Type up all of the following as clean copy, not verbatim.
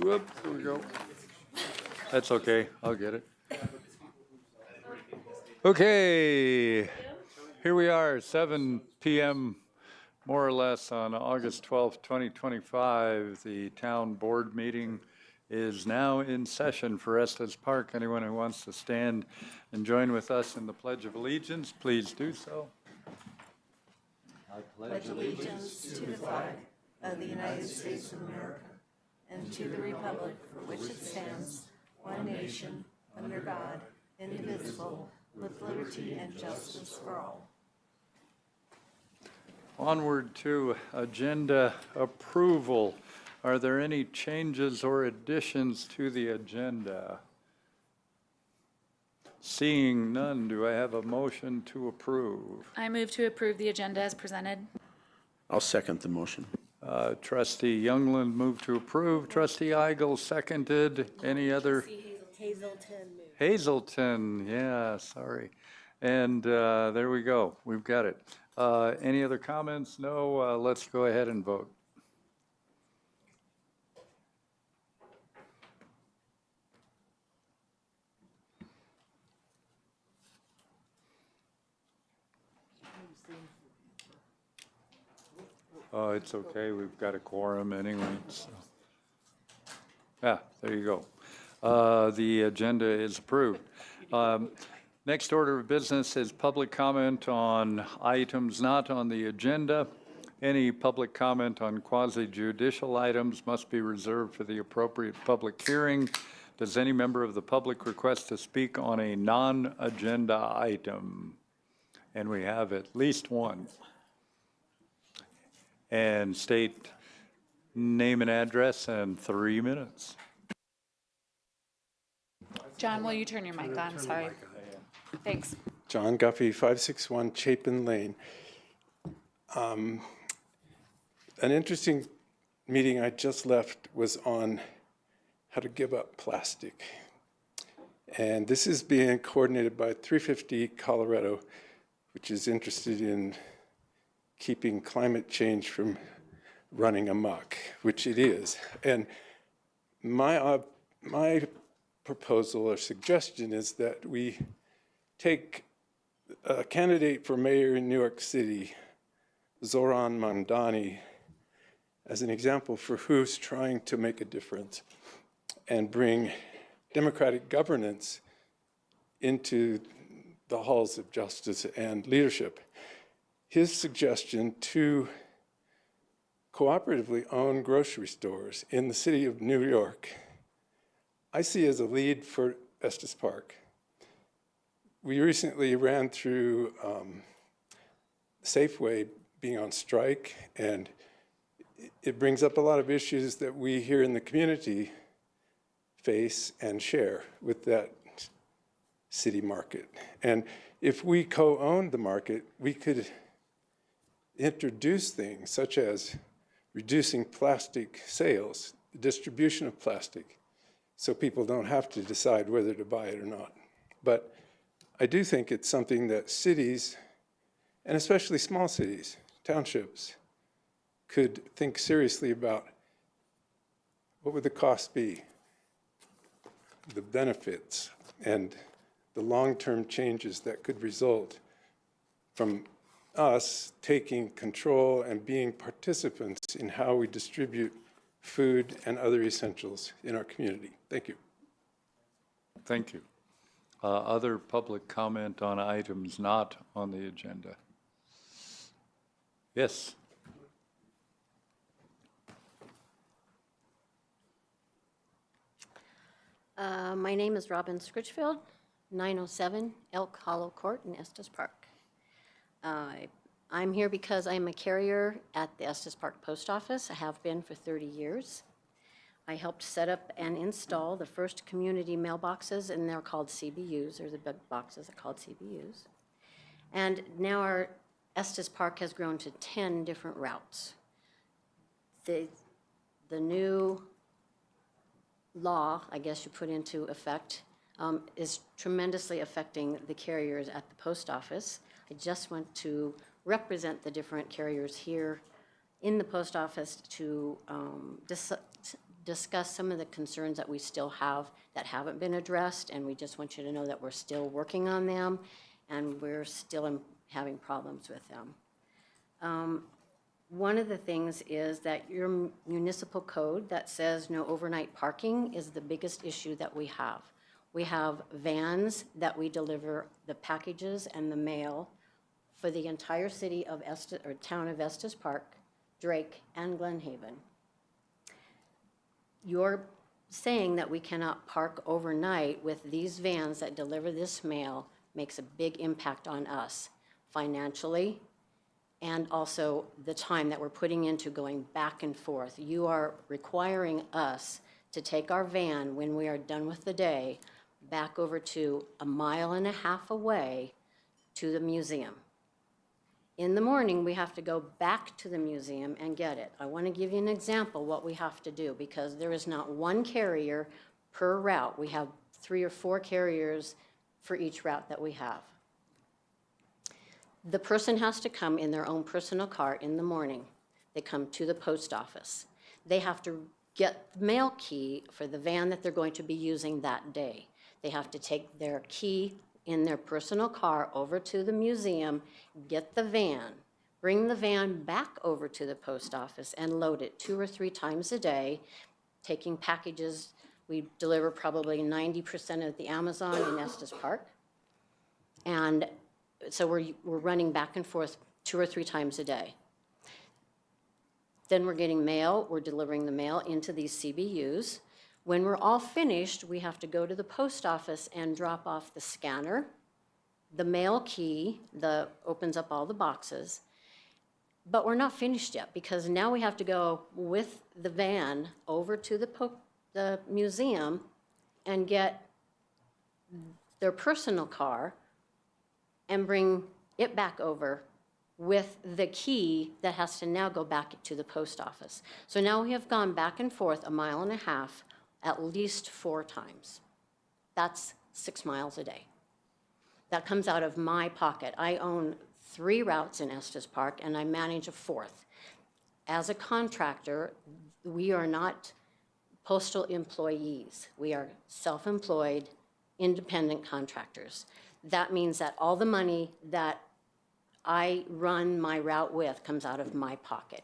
Whoops, there we go. That's okay, I'll get it. Okay, here we are, 7 p.m. more or less on August 12th, 2025. The town board meeting is now in session for Estes Park. Anyone who wants to stand and join with us in the Pledge of Allegiance, please do so. I pledge allegiance to the flag of the United States of America and to the republic for which it stands, one nation, under God, indivisible, with liberty and justice for all. Onward to agenda approval. Are there any changes or additions to the agenda? Seeing none, do I have a motion to approve? I move to approve the agenda as presented. I'll second the motion. Trustee Youngland moved to approve. Trustee Eigel seconded. Any other? Hazelton, yeah, sorry. And there we go. We've got it. Any other comments? No. Let's go ahead and vote. Oh, it's okay. We've got a quorum anyway. So. Yeah, there you go. The agenda is approved. Next order of business is public comment on items not on the agenda. Any public comment on quasi-judicial items must be reserved for the appropriate public hearing. Does any member of the public request to speak on a non-agenda item? And we have at least one. And state name and address and 3 minutes. John, will you turn your mic on? Sorry. Thanks. John Guffey, 561 Chapin Lane. An interesting meeting I just left was on how to give up plastic. And this is being coordinated by 350 Colorado, which is interested in keeping climate change from running amok, which it is. And my proposal or suggestion is that we take a candidate for mayor in New York City, Zoran Mamdani, as an example for who's trying to make a difference and bring democratic governance into the halls of justice and leadership. His suggestion to cooperatively own grocery stores in the city of New York, I see as a lead for Estes Park. We recently ran through Safeway being on strike, and it brings up a lot of issues that we here in the community face and share with that city market. And if we co-owned the market, we could introduce things such as reducing plastic sales, the distribution of plastic, so people don't have to decide whether to buy it or not. But I do think it's something that cities, and especially small cities, townships, could think seriously about. What would the cost be, the benefits, and the long-term changes that could result from us taking control and being participants in how we distribute food and other essentials in our community. Thank you. Thank you. Other public comment on items not on the agenda? Yes. My name is Robin Scritchfield, 907 Elk Hollow Court in Estes Park. I'm here because I'm a carrier at the Estes Park Post Office. I have been for 30 years. I helped set up and install the first community mailboxes, and they're called CBUs. They're the big boxes that are called CBUs. And now our Estes Park has grown to 10 different routes. The new law, I guess you put into effect, is tremendously affecting the carriers at the post office. I just went to represent the different carriers here in the post office to discuss some of the concerns that we still have that haven't been addressed, and we just want you to know that we're still working on them, and we're still having problems with them. One of the things is that your municipal code that says no overnight parking is the biggest issue that we have. We have vans that we deliver the packages and the mail for the entire city of Estes, or town of Estes Park, Drake, and Glen Haven. You're saying that we cannot park overnight with these vans that deliver this mail makes a big impact on us financially, and also the time that we're putting into going back and forth. You are requiring us to take our van when we are done with the day back over to 1.5 miles away to the museum. In the morning, we have to go back to the museum and get it. I want to give you an example what we have to do, because there is not one carrier per route. We have 3 or 4 carriers for each route that we have. The person has to come in their own personal car in the morning. They come to the post office. They have to get the mail key for the van that they're going to be using that day. They have to take their key in their personal car over to the museum, get the van, bring the van back over to the post office and load it 2 or 3 times a day, taking packages. We deliver probably 90% of the Amazon in Estes Park. And so we're running back and forth 2 or 3 times a day. Then we're getting mail. We're delivering the mail into these CBUs. When we're all finished, we have to go to the post office and drop off the scanner, the mail key that opens up all the boxes. But we're not finished yet, because now we have to go with the van over to the museum and get their personal car and bring it back over with the key that has to now go back to the post office. So now we have gone back and forth 1.5 miles at least 4 times. That's 6 miles a day. That comes out of my pocket. I own 3 routes in Estes Park, and I manage a 4th. As a contractor, we are not postal employees. We are self-employed, independent contractors. That means that all the money that I run my route with comes out of my pocket.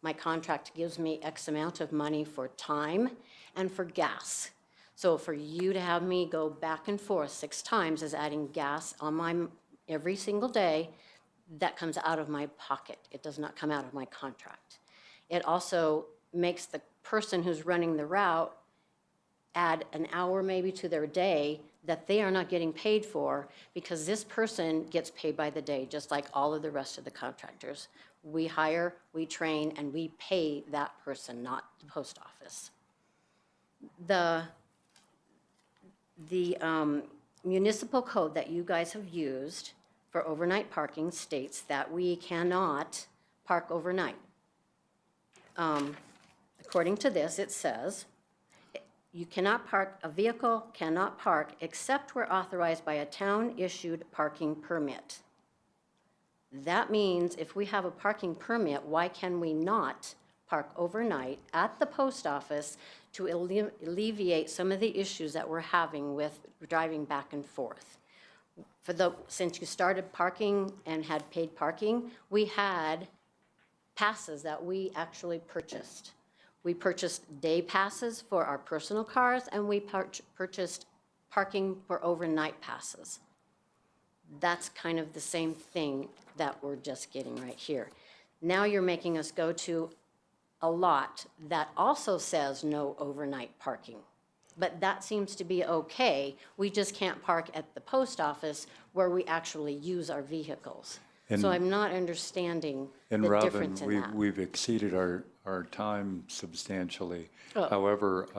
My contract gives me X amount of money for time and for gas. So for you to have me go back and forth 6 times is adding gas on my every single day. That comes out of my pocket. It does not come out of my contract. It also makes the person who's running the route add an hour maybe to their day that they are not getting paid for, because this person gets paid by the day, just like all of the rest of the contractors. We hire, we train, and we pay that person, not the post office. The municipal code that you guys have used for overnight parking states that we cannot park overnight. According to this, it says, you cannot park, a vehicle cannot park except where authorized by a town-issued parking permit. That means if we have a parking permit, why can we not park overnight at the post office to alleviate some of the issues that we're having with driving back and forth? Since you started parking and had paid parking, we had passes that we actually purchased. We purchased day passes for our personal cars, and we purchased parking for overnight passes. That's kind of the same thing that we're just getting right here. Now you're making us go to a lot that also says no overnight parking. But that seems to be okay. We just can't park at the post office where we actually use our vehicles. So I'm not understanding the difference in that. And Robin, we've exceeded our time substantially. Oh. However,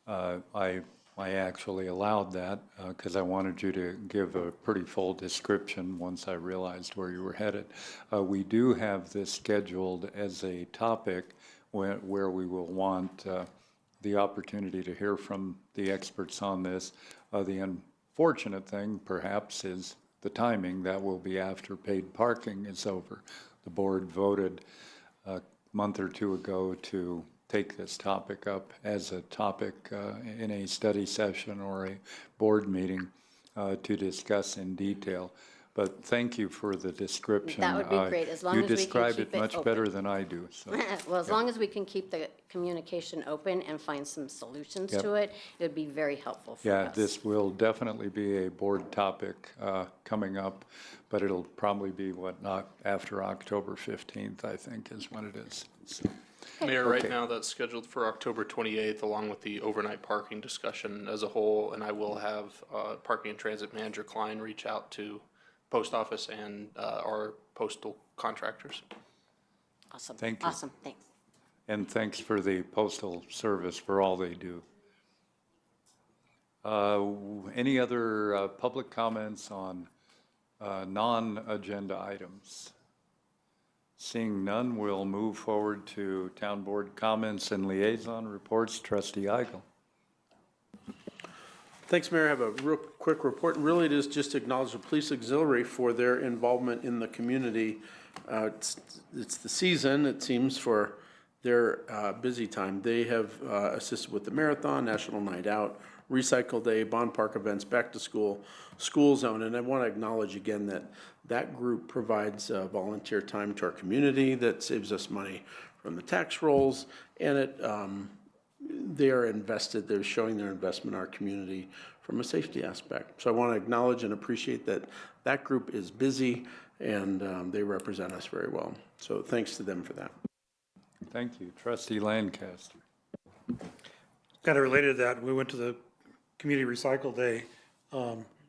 I actually allowed that because I wanted you to give a pretty full description once I realized where you were headed. We do have this scheduled as a topic where we will want the opportunity to hear from the experts on this. The unfortunate thing, perhaps, is the timing. That will be after paid parking is over. The board voted a month or 2 ago to take this topic up as a topic in a study session or a board meeting to discuss in detail. But thank you for the description. That would be great, as long as we can You describe keep it it much open. better than I do, so. Well, as long as we can keep the communication open and find some solutions Yep. to it, it would be very helpful for Yeah, us. this will definitely be a board topic coming up, but it'll probably be not after October 15th, I think, is when it is. So, Mayor, right Okay. now that's scheduled for October 28th, along with the overnight parking discussion as a whole. And I will have Parking and Transit Manager Klein reach out to post office and our postal contractors. Awesome. Thank you. Awesome, thanks. And thanks for the Postal Service for all they do. Any other public comments on non-agenda items? Seeing none, we'll move forward to town board comments and liaison reports. Trustee Eigel. Thanks, Mayor. I have a real quick report. And really, it is just to acknowledge the police auxiliary for their involvement in the community. It's the season, it seems, for their busy time. They have assisted with the marathon, National Night Out, Recycle Day, Bond Park events, Back to School, School Zone. And I want to acknowledge again that that group provides volunteer time to our community that saves us money from the tax rolls, and they are invested, they're showing their investment in our community from a safety aspect. So I want to acknowledge and appreciate that that group is busy and they represent us very well. So thanks to them for that. Thank you. Trustee Lancaster. Kind of related to that, we went to the Community Recycle Day.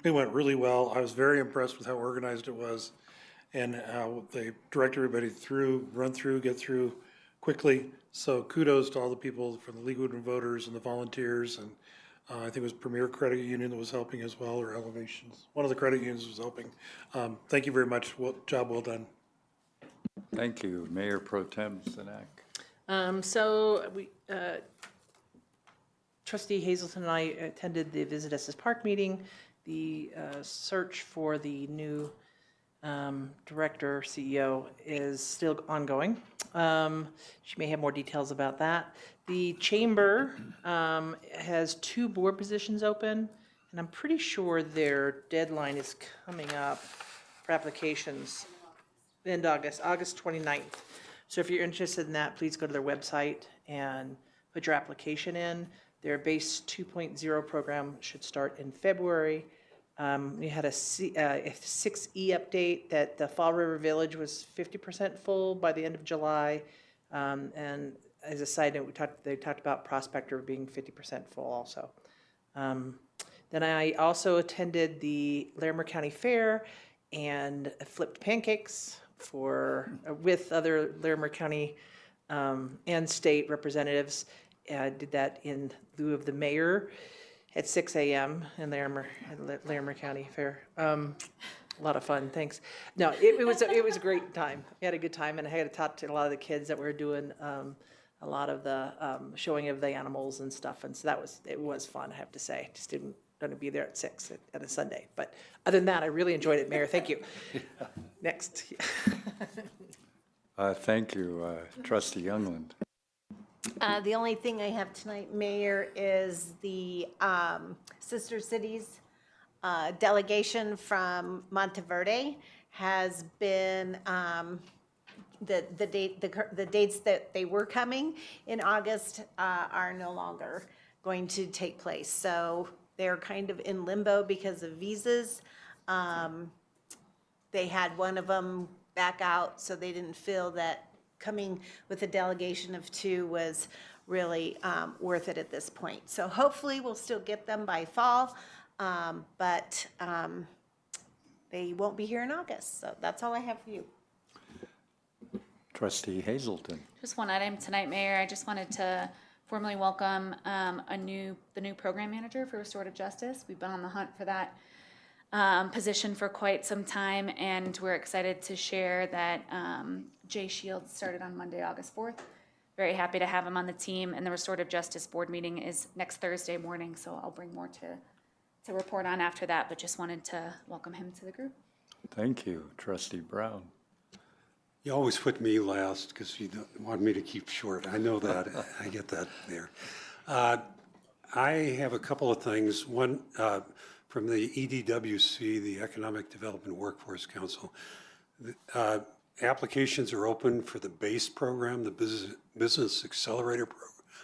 It went really well. I was very impressed with how organized it was and how they direct everybody get through quickly. So kudos to all the people from the League of Women Voters and the volunteers, and I think it was Premier Credit Union that was helping as well, or Elevations. One of the credit unions was helping. Thank you very much. Job well done. Thank you. Mayor Pro Tem Sinek. Trustee Hazelton and I attended the Visit Estes Park meeting. The search for the new director, CEO, is still ongoing. She may have more details about that. The chamber has 2 board positions open, and I'm pretty sure their deadline is coming up for applications in August 29th. So if you're interested in that, please go to their website and put your application in. Their base 2.0 program should start in February. We had a 6E update that the Fall River Village was 50% full by the end of July. And as a side note, they talked about Prospector being 50% full also. Then I also attended the Larimer County Fair and flipped pancakes with other Larimer County and state representatives. I did that in lieu of the mayor at 6 a.m. in Larimer County Fair. A lot of fun, thanks. No, it was a great time. We had a good time, and I had to talk to a lot of the kids that were doing a lot of the showing of the animals and stuff, and so it was fun, I have to say. Just didn't going to be there at 6 at a Sunday, but other than that, I really enjoyed it, Mayor. Thank you. Next. Thank you, Trustee Youngland. The only thing I have tonight, Mayor, is the Sister Cities delegation from Monteverde has been, the dates that they were coming in August are no longer going to take place. So they're kind of in limbo because of visas. They had one of them back out, so they didn't feel that coming with a delegation of 2 was really worth it at this point. So hopefully we'll still get them by fall, but they won't be here in August. So that's all I have for you. Trustee Hazelton. Just one item tonight, Mayor. I just wanted to formally welcome the new program manager for restorative justice. We've been on the hunt for that position for quite some time, and we're excited to share that Jay Shields started on Monday, August 4th. Very happy to have him on the team, and the restorative justice board meeting is next Thursday morning, so I'll bring more to report on after that, but just wanted to welcome him to the group. Thank you, Trustee Brown. You always put me last because you don't want me to keep short. I know that. I get that there. I have a couple of things. One, from the EDWC, the Economic Development Workforce Council. Applications are open for the BASE program, the Business Accelerator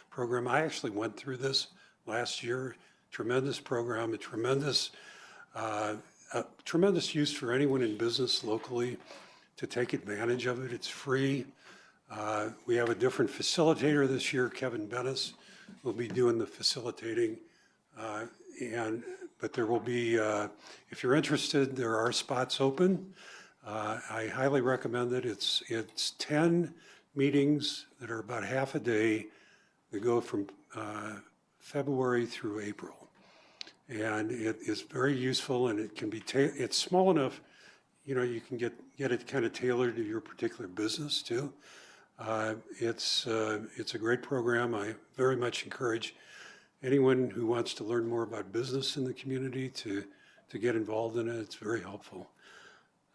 Program. I actually went through this last year. Tremendous program, a tremendous use for anyone in business locally to take advantage of it. It's free. We have a different facilitator this year, Kevin Bennis, will be doing the facilitating. But there will be, if you're interested, there are spots open. I highly recommend it. It's 10 meetings that are about half a day that go from February through April. And it is very useful, and it can be, it's small enough, you know, you can get it kind of tailored to your particular business too. It's a great program. I very much encourage anyone who wants to learn more about business in the community to get involved in it. It's very helpful.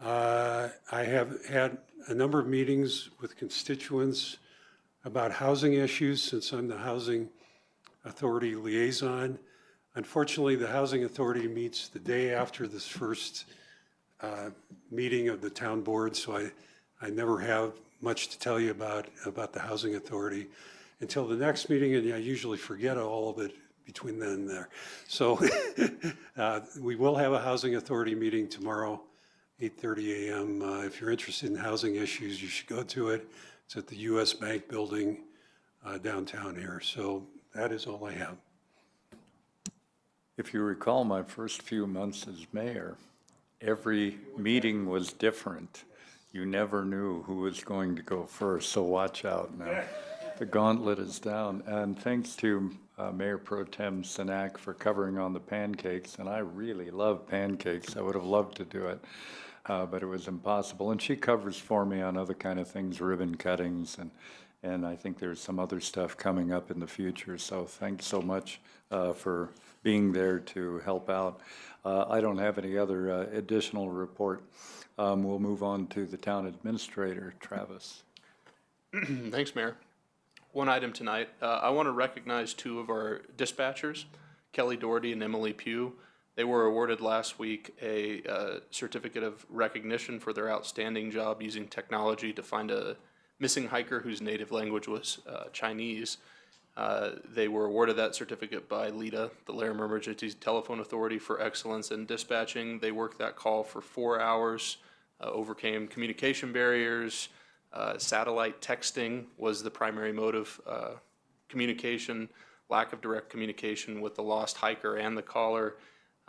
I have had a number of meetings with constituents about housing issues since I'm the Housing Authority liaison. Unfortunately, the Housing Authority meets the day after this first meeting of the town board, so I never have much to tell you about the Housing Authority until the next meeting, and I usually forget all of it between then and there. So we will have a Housing Authority meeting tomorrow, 8:30 a.m. If you're interested in housing issues, you should go to it. It's at the U.S. Bank building downtown here. So that is all I have. If you recall, my first few months as mayor, every meeting was different. You never knew who was going to go first, so watch out now. The gauntlet is down. And thanks to Mayor Pro Tem Sinak for covering on the pancakes, and I really love pancakes. I would have loved to do it, but it was impossible. And she covers for me on other kind of things, ribbon cuttings, and I think there's some other stuff coming up in the future. So thanks so much for being there to help out. I don't have any other additional report. We'll move on to the town administrator, Travis. Thanks, Mayor. One item tonight. I want to recognize two of our dispatchers, Kelly Doherty and Emily Pugh. They were awarded last week a certificate of recognition for their outstanding job using technology to find a missing hiker whose native language was Chinese. They were awarded that certificate by LETA, the Larimer Emergency Telephone Authority, for excellence in dispatching. They worked that call for 4 hours, overcame communication barriers. Satellite texting was the primary mode of communication, lack of direct communication with the lost hiker and the caller.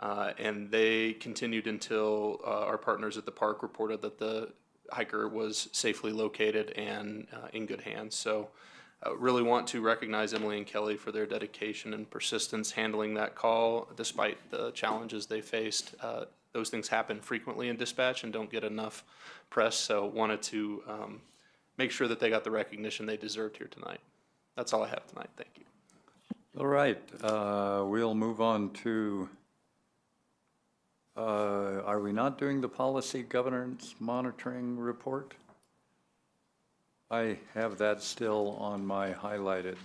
And they continued until our partners at the park reported that the hiker was safely located and in good hands. So really want to recognize Emily and Kelly for their dedication and persistence handling that call despite the challenges they faced. Those things happen frequently in dispatch and don't get enough press, so wanted to make sure that they got the recognition they deserved here tonight. That's all I have tonight. Thank you. All right, we'll move on to, are we not doing the policy governance monitoring report? I have that still on my highlighted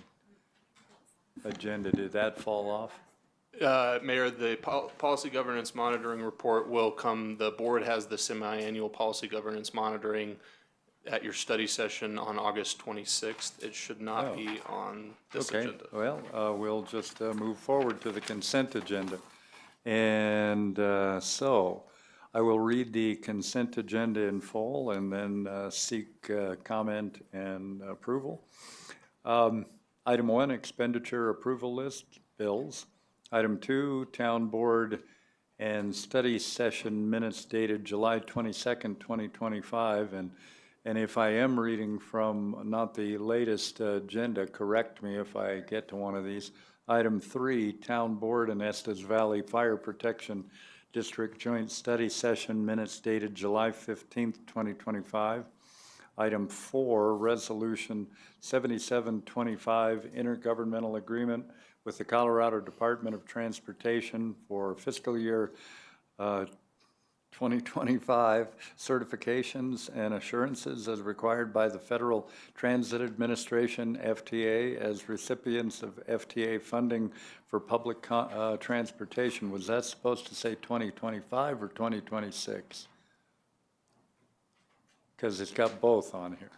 agenda. Did that fall off? Mayor, the policy governance monitoring report will come, the board has the semi-annual policy governance monitoring at your study session on August 26th. It should not be on this agenda. Well, we'll just move forward to the consent agenda. And so I will read the consent agenda in full and then seek comment and approval. Item 1, expenditure approval list, bills. Item 2, town board and study session minutes dated July 22nd, 2025. And if I am reading from not the latest agenda, correct me if I get to one of these. Item 3, Town Board and Estes Valley Fire Protection District Joint Study Session minutes dated July 15th, 2025. Item 4, Resolution 7725, Intergovernmental Agreement with the Colorado Department of Transportation for fiscal year 2025 certifications and assurances as required by the Federal Transit Administration, FTA, as recipients of FTA funding for public transportation. Was that supposed to say 2025 or 2026? Because it's got both on here.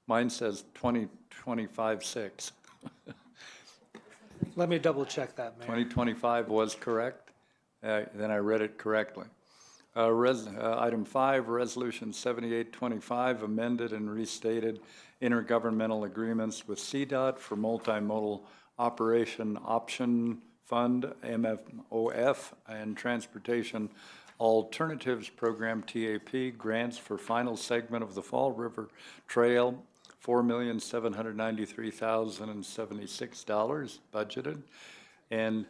Mine says 2025-6. Let me double check that, Mayor. 2025 was correct? Then I read it correctly. Item 5, Resolution 7825, amended and restated intergovernmental agreements with CDOT for Multimodal Operation Option Fund, MFOF, and Transportation Alternatives Program, TAP, grants for final segment of the Fall River Trail, $4,793,076 budgeted. And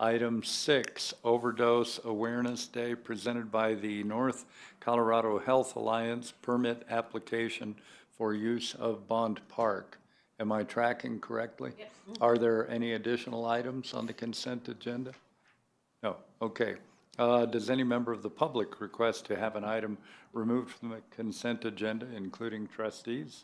Item 6, Overdose Awareness Day, presented by the North Colorado Health Alliance, permit application for use of Bond Park. Am I tracking correctly? Yes. Are there any additional items on the consent agenda? No, okay. Does any member of the public request to have an item removed from the consent agenda, including trustees?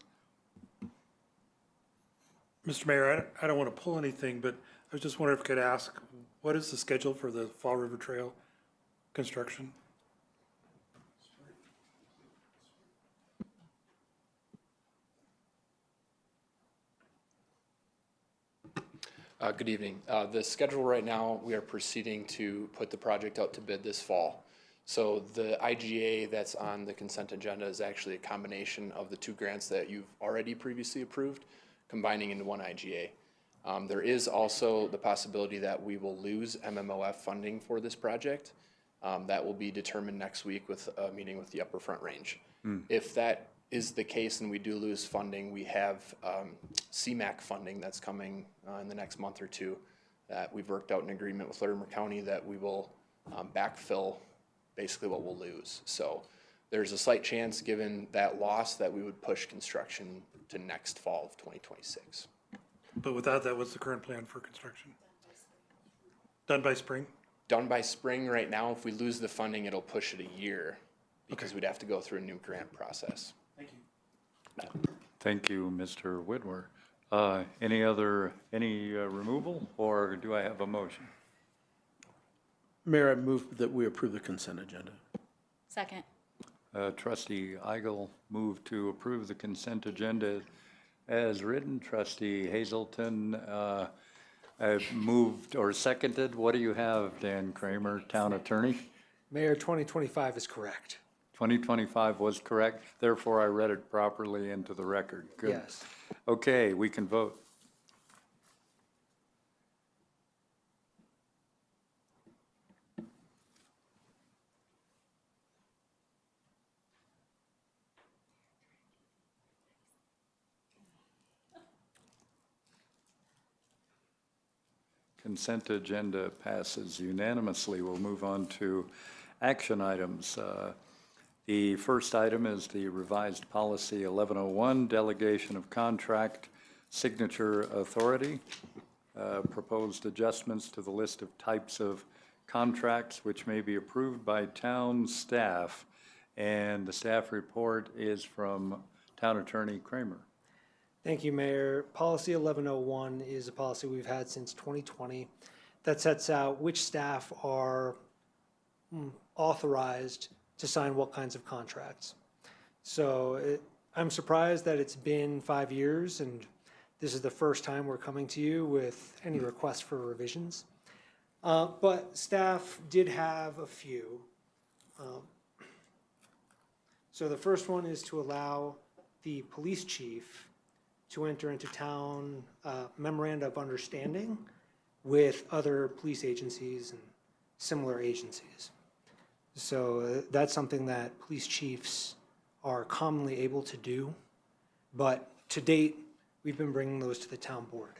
Mr. Mayor, I don't want to pull anything, but I was just wondering if I could ask, what is the schedule for the Fall River Trail construction? Good evening. The schedule right now, we are proceeding to put the project out to bid this fall. So the IGA that's on the consent agenda is actually a combination of the two grants that you've already previously approved, combining into one IGA. There is also the possibility that we will lose MMOF funding for this project. That will be determined next week with a meeting with the Upper Front Range. If that is the case and we do lose funding, we have CMAQ funding that's coming in the next month or two that we've worked out an agreement with Larimer County that we will backfill basically what we'll lose. So there's a slight chance, given that loss, that we would push construction to next fall of 2026. But without that, what's the current plan for construction? Done by spring? Done by spring right now. If we lose the funding, it'll push it a year because we'd have to go through a new grant process. Thank you. Thank you, Mr. Whitwer. Any removal, or do I have a motion? Mayor, I move that we approve the consent agenda. Second. Trustee Eigel moved to approve the consent agenda as written. Trustee Hazelton moved or seconded. What do you have, Dan Kramer, Town Attorney? Mayor, 2025 is correct. 2025 was correct, therefore I read it properly into the record. Good. Yes. Okay, we can vote. Consent agenda passes unanimously. We'll move on to action items. The first item is the revised policy 1101, delegation of contract signature authority. Proposed adjustments to the list of types of contracts which may be approved by town staff. And the staff report is from Town Attorney Kramer. Thank you, Mayor. Policy 1101 is a policy we've had since 2020 that sets out which staff are authorized to sign what kinds of contracts. So I'm surprised that it's been 5 years and this is the first time we're coming to you with any request for revisions. But staff did have a few. So the first one is to allow the police chief to enter into town memoranda of understanding with other police agencies and similar agencies. So that's something that police chiefs are commonly able to do, but to date, we've been bringing those to the town board.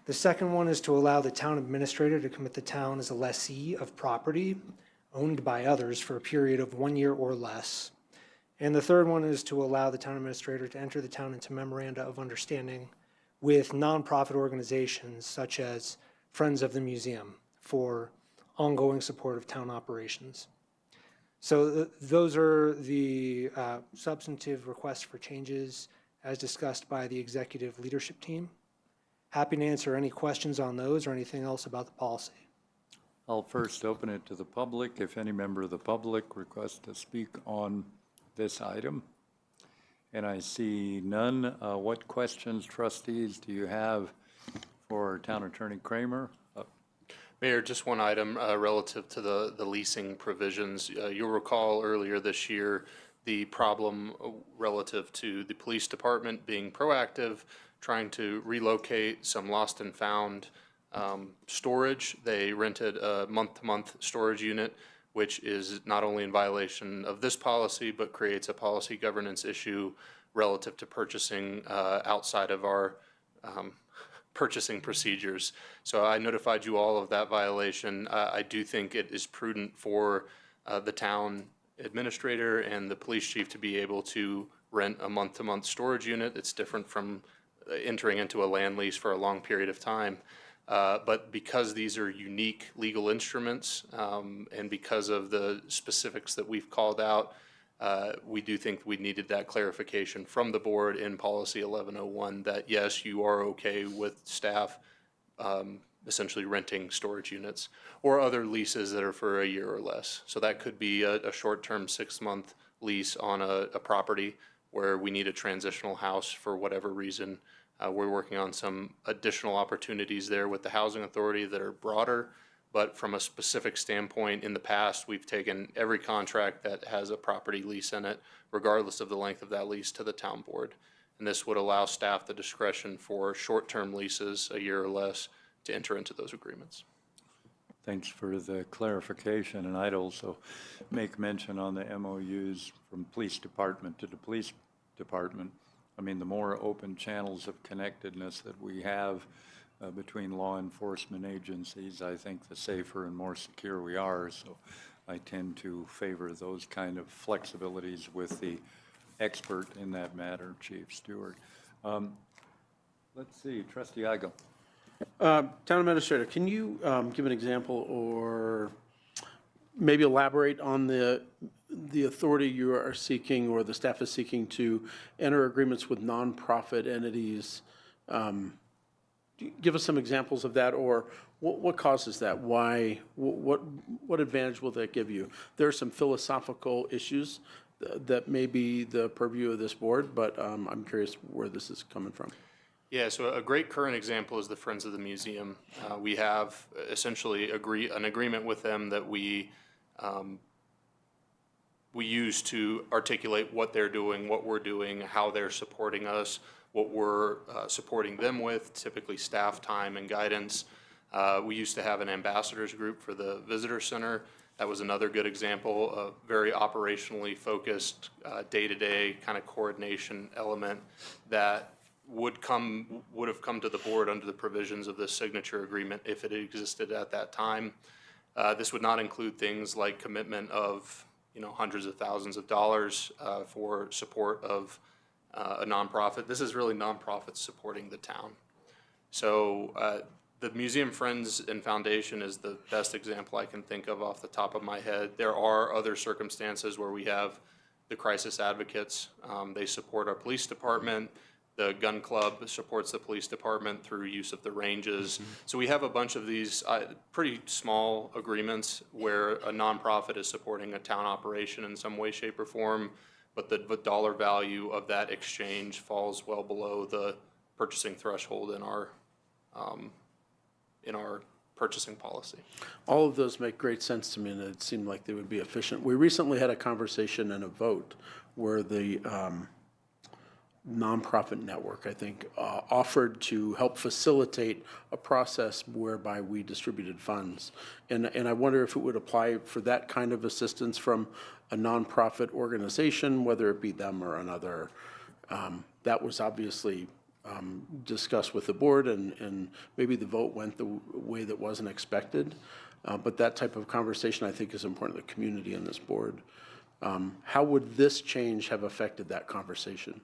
The second one is to allow the town administrator to commit the town as a lessee of property owned by others for a period of 1 year or less. And the third one is to allow the town administrator to enter the town into memoranda of understanding with nonprofit organizations such as Friends of the Museum for ongoing support of town operations. So those are the substantive requests for changes as discussed by the executive leadership team. Happy to answer any questions on those or anything else about the policy. I'll first open it to the public. If any member of the public requests to speak on this item. And I see none. What questions, trustees, do you have for Town Attorney Kramer? Mayor, just one item relative to the leasing provisions. You'll recall earlier this year, the problem relative to the police department being proactive, trying to relocate some lost and found storage. They rented a month-to-month storage unit, which is not only in violation of this policy, but creates a policy governance issue relative to purchasing outside of our purchasing procedures. So I notified you all of that violation. I do think it is prudent for the town administrator and the police chief to be able to rent a month-to-month storage unit. It's different from entering into a land lease for a long period of time. But because these are unique legal instruments, and because of the specifics that we've called out, we do think we needed that clarification from the board in policy 1101 that yes, you are okay with staff essentially renting storage units or other leases that are for a year or less. So that could be a short-term 6-month lease on a property where we need a transitional house for whatever reason. We're working on some additional opportunities there with the housing authority that are broader. But from a specific standpoint, in the past, we've taken every contract that has a property lease in it, regardless of the length of that lease, to the town board. And this would allow staff the discretion for short-term leases, a year or less, to enter into those agreements. Thanks for the clarification, and I'd also make mention on the MOUs from police department to the police department. I mean, the more open channels of connectedness that we have between law enforcement agencies, I think the safer and more secure we are. So I tend to favor those kind of flexibilities with the expert in that matter, Chief Stewart. Let's see, Trustee Igo. Town Administrator, can you give an example or maybe elaborate on the authority you are seeking or the staff is seeking to enter agreements with nonprofit entities? Give us some examples of that, or what causes that? Why? What advantage will that give you? There are some philosophical issues that may be the purview of this board, but I'm curious where this is coming from. Yeah, so a great current example is the Friends of the Museum. We have essentially an agreement with them that we use to articulate what they're doing, what we're doing, how they're supporting us, what we're supporting them with, typically staff time and guidance. We used to have an ambassadors group for the visitor center. That was another good example of very operationally focused, day-to-day kind of coordination element that would have come to the board under the provisions of this signature agreement if it existed at that time. This would not include things like commitment of hundreds of thousands of dollars for support of a nonprofit. This is really nonprofits supporting the town. So the Museum Friends and Foundation is the best example I can think of off the top of my head. There are other circumstances where we have the crisis advocates. They support our police department. The gun club supports the police department through use of the ranges. So we have a bunch of these pretty small agreements where a nonprofit is supporting a town operation in some way, shape, or form, but the dollar value of that exchange falls well below the purchasing threshold in our purchasing policy. All of those make great sense to me, and it seemed like they would be efficient. We recently had a conversation and a vote where the nonprofit network, I think, offered to help facilitate a process whereby we distributed funds. And I wonder if it would apply for that kind of assistance from a nonprofit organization, whether it be them or another. That was obviously discussed with the board, and maybe the vote went the way that wasn't expected. But that type of conversation, I think, is important to the community and this board. How would this change have affected that conversation?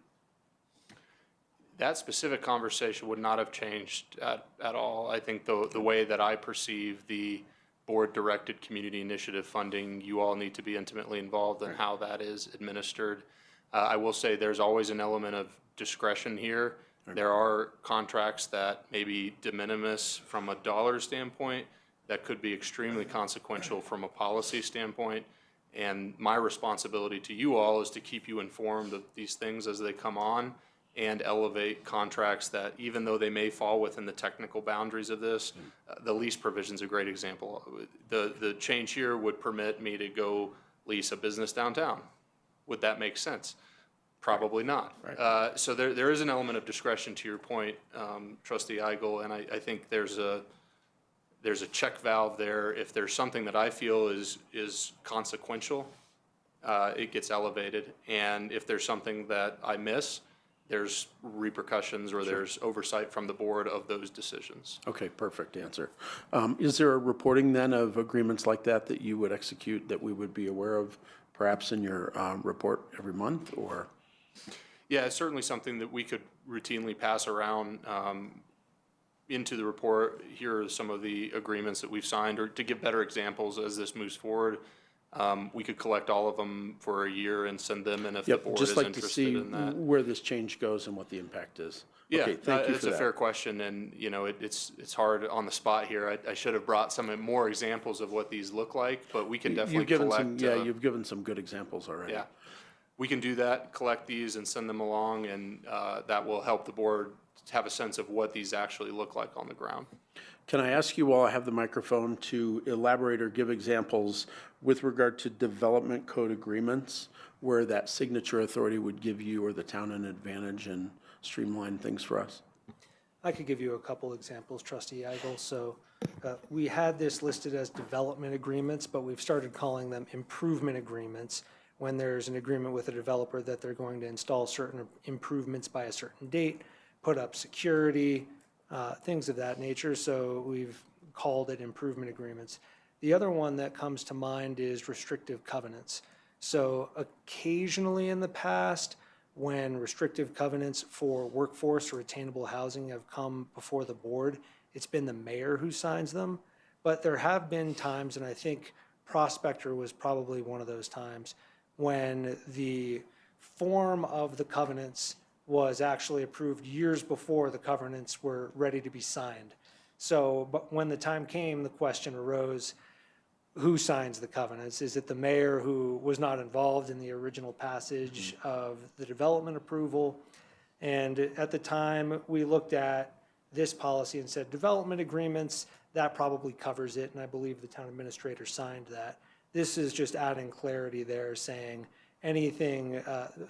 That specific conversation would not have changed at all. I think the way that I perceive the board-directed community initiative funding. You all need to be intimately involved in how that is administered. I will say there's always an element of discretion here. There are contracts that may be de minimis from a dollar standpoint that could be extremely consequential from a policy standpoint. And my responsibility to you all is to keep you informed of these things as they come on and elevate contracts that, even though they may fall within the technical boundaries of this, the lease provision is a great example. The change here would permit me to go lease a business downtown. Would that make sense? Probably not. So there is an element of discretion, to your point, Trustee Eigel, and I think there's a check valve there. If there's something that I feel is consequential, it gets elevated. And if there's something that I miss, there's repercussions or there's oversight from the board of those decisions. Okay, perfect answer. Is there a reporting then of agreements like that that you would execute that we would be aware of perhaps in your report every month, or? Yeah, it's certainly something that we could routinely pass around into the report. Here are some of the agreements that we've signed, or to give better examples as this moves forward. We could collect all of them for a year and send them, and if the board is Just like to interested see in that. where this change goes and what the impact is. Yeah, Okay, thank you it's for a that. fair question, and, you know, it's hard on the spot here. I should have brought some more examples of what these look like, but we can definitely You've given collect. some, yeah, you've given some good examples already. Yeah, we can do that, collect these and send them along, and that will help the board have a sense of what these actually look like on the ground. Can I ask you, while I have the microphone, to elaborate or give examples with regard to development code agreements where that signature authority would give you or the town an advantage and streamline things for us? I could give you a couple examples, Trustee Eigel. So we had this listed as development agreements, but we've started calling them improvement agreements when there's an agreement with a developer that they're going to install certain improvements by a certain date, put up security, things of that nature. So we've called it improvement agreements. The other one that comes to mind is restrictive covenants. So occasionally in the past, when restrictive covenants for workforce or attainable housing have come before the board, it's been the mayor who signs them. But there have been times, and I think Prospector was probably one of those times, when the form of the covenants was actually approved years before the covenants were ready to be signed. So, but when the time came, the question arose, who signs the covenants? Is it the mayor, who was not involved in the original passage of the development approval? And at the time, we looked at this policy and said, development agreements, that probably covers it, and I believe the town administrator signed that. This is just adding clarity there, saying anything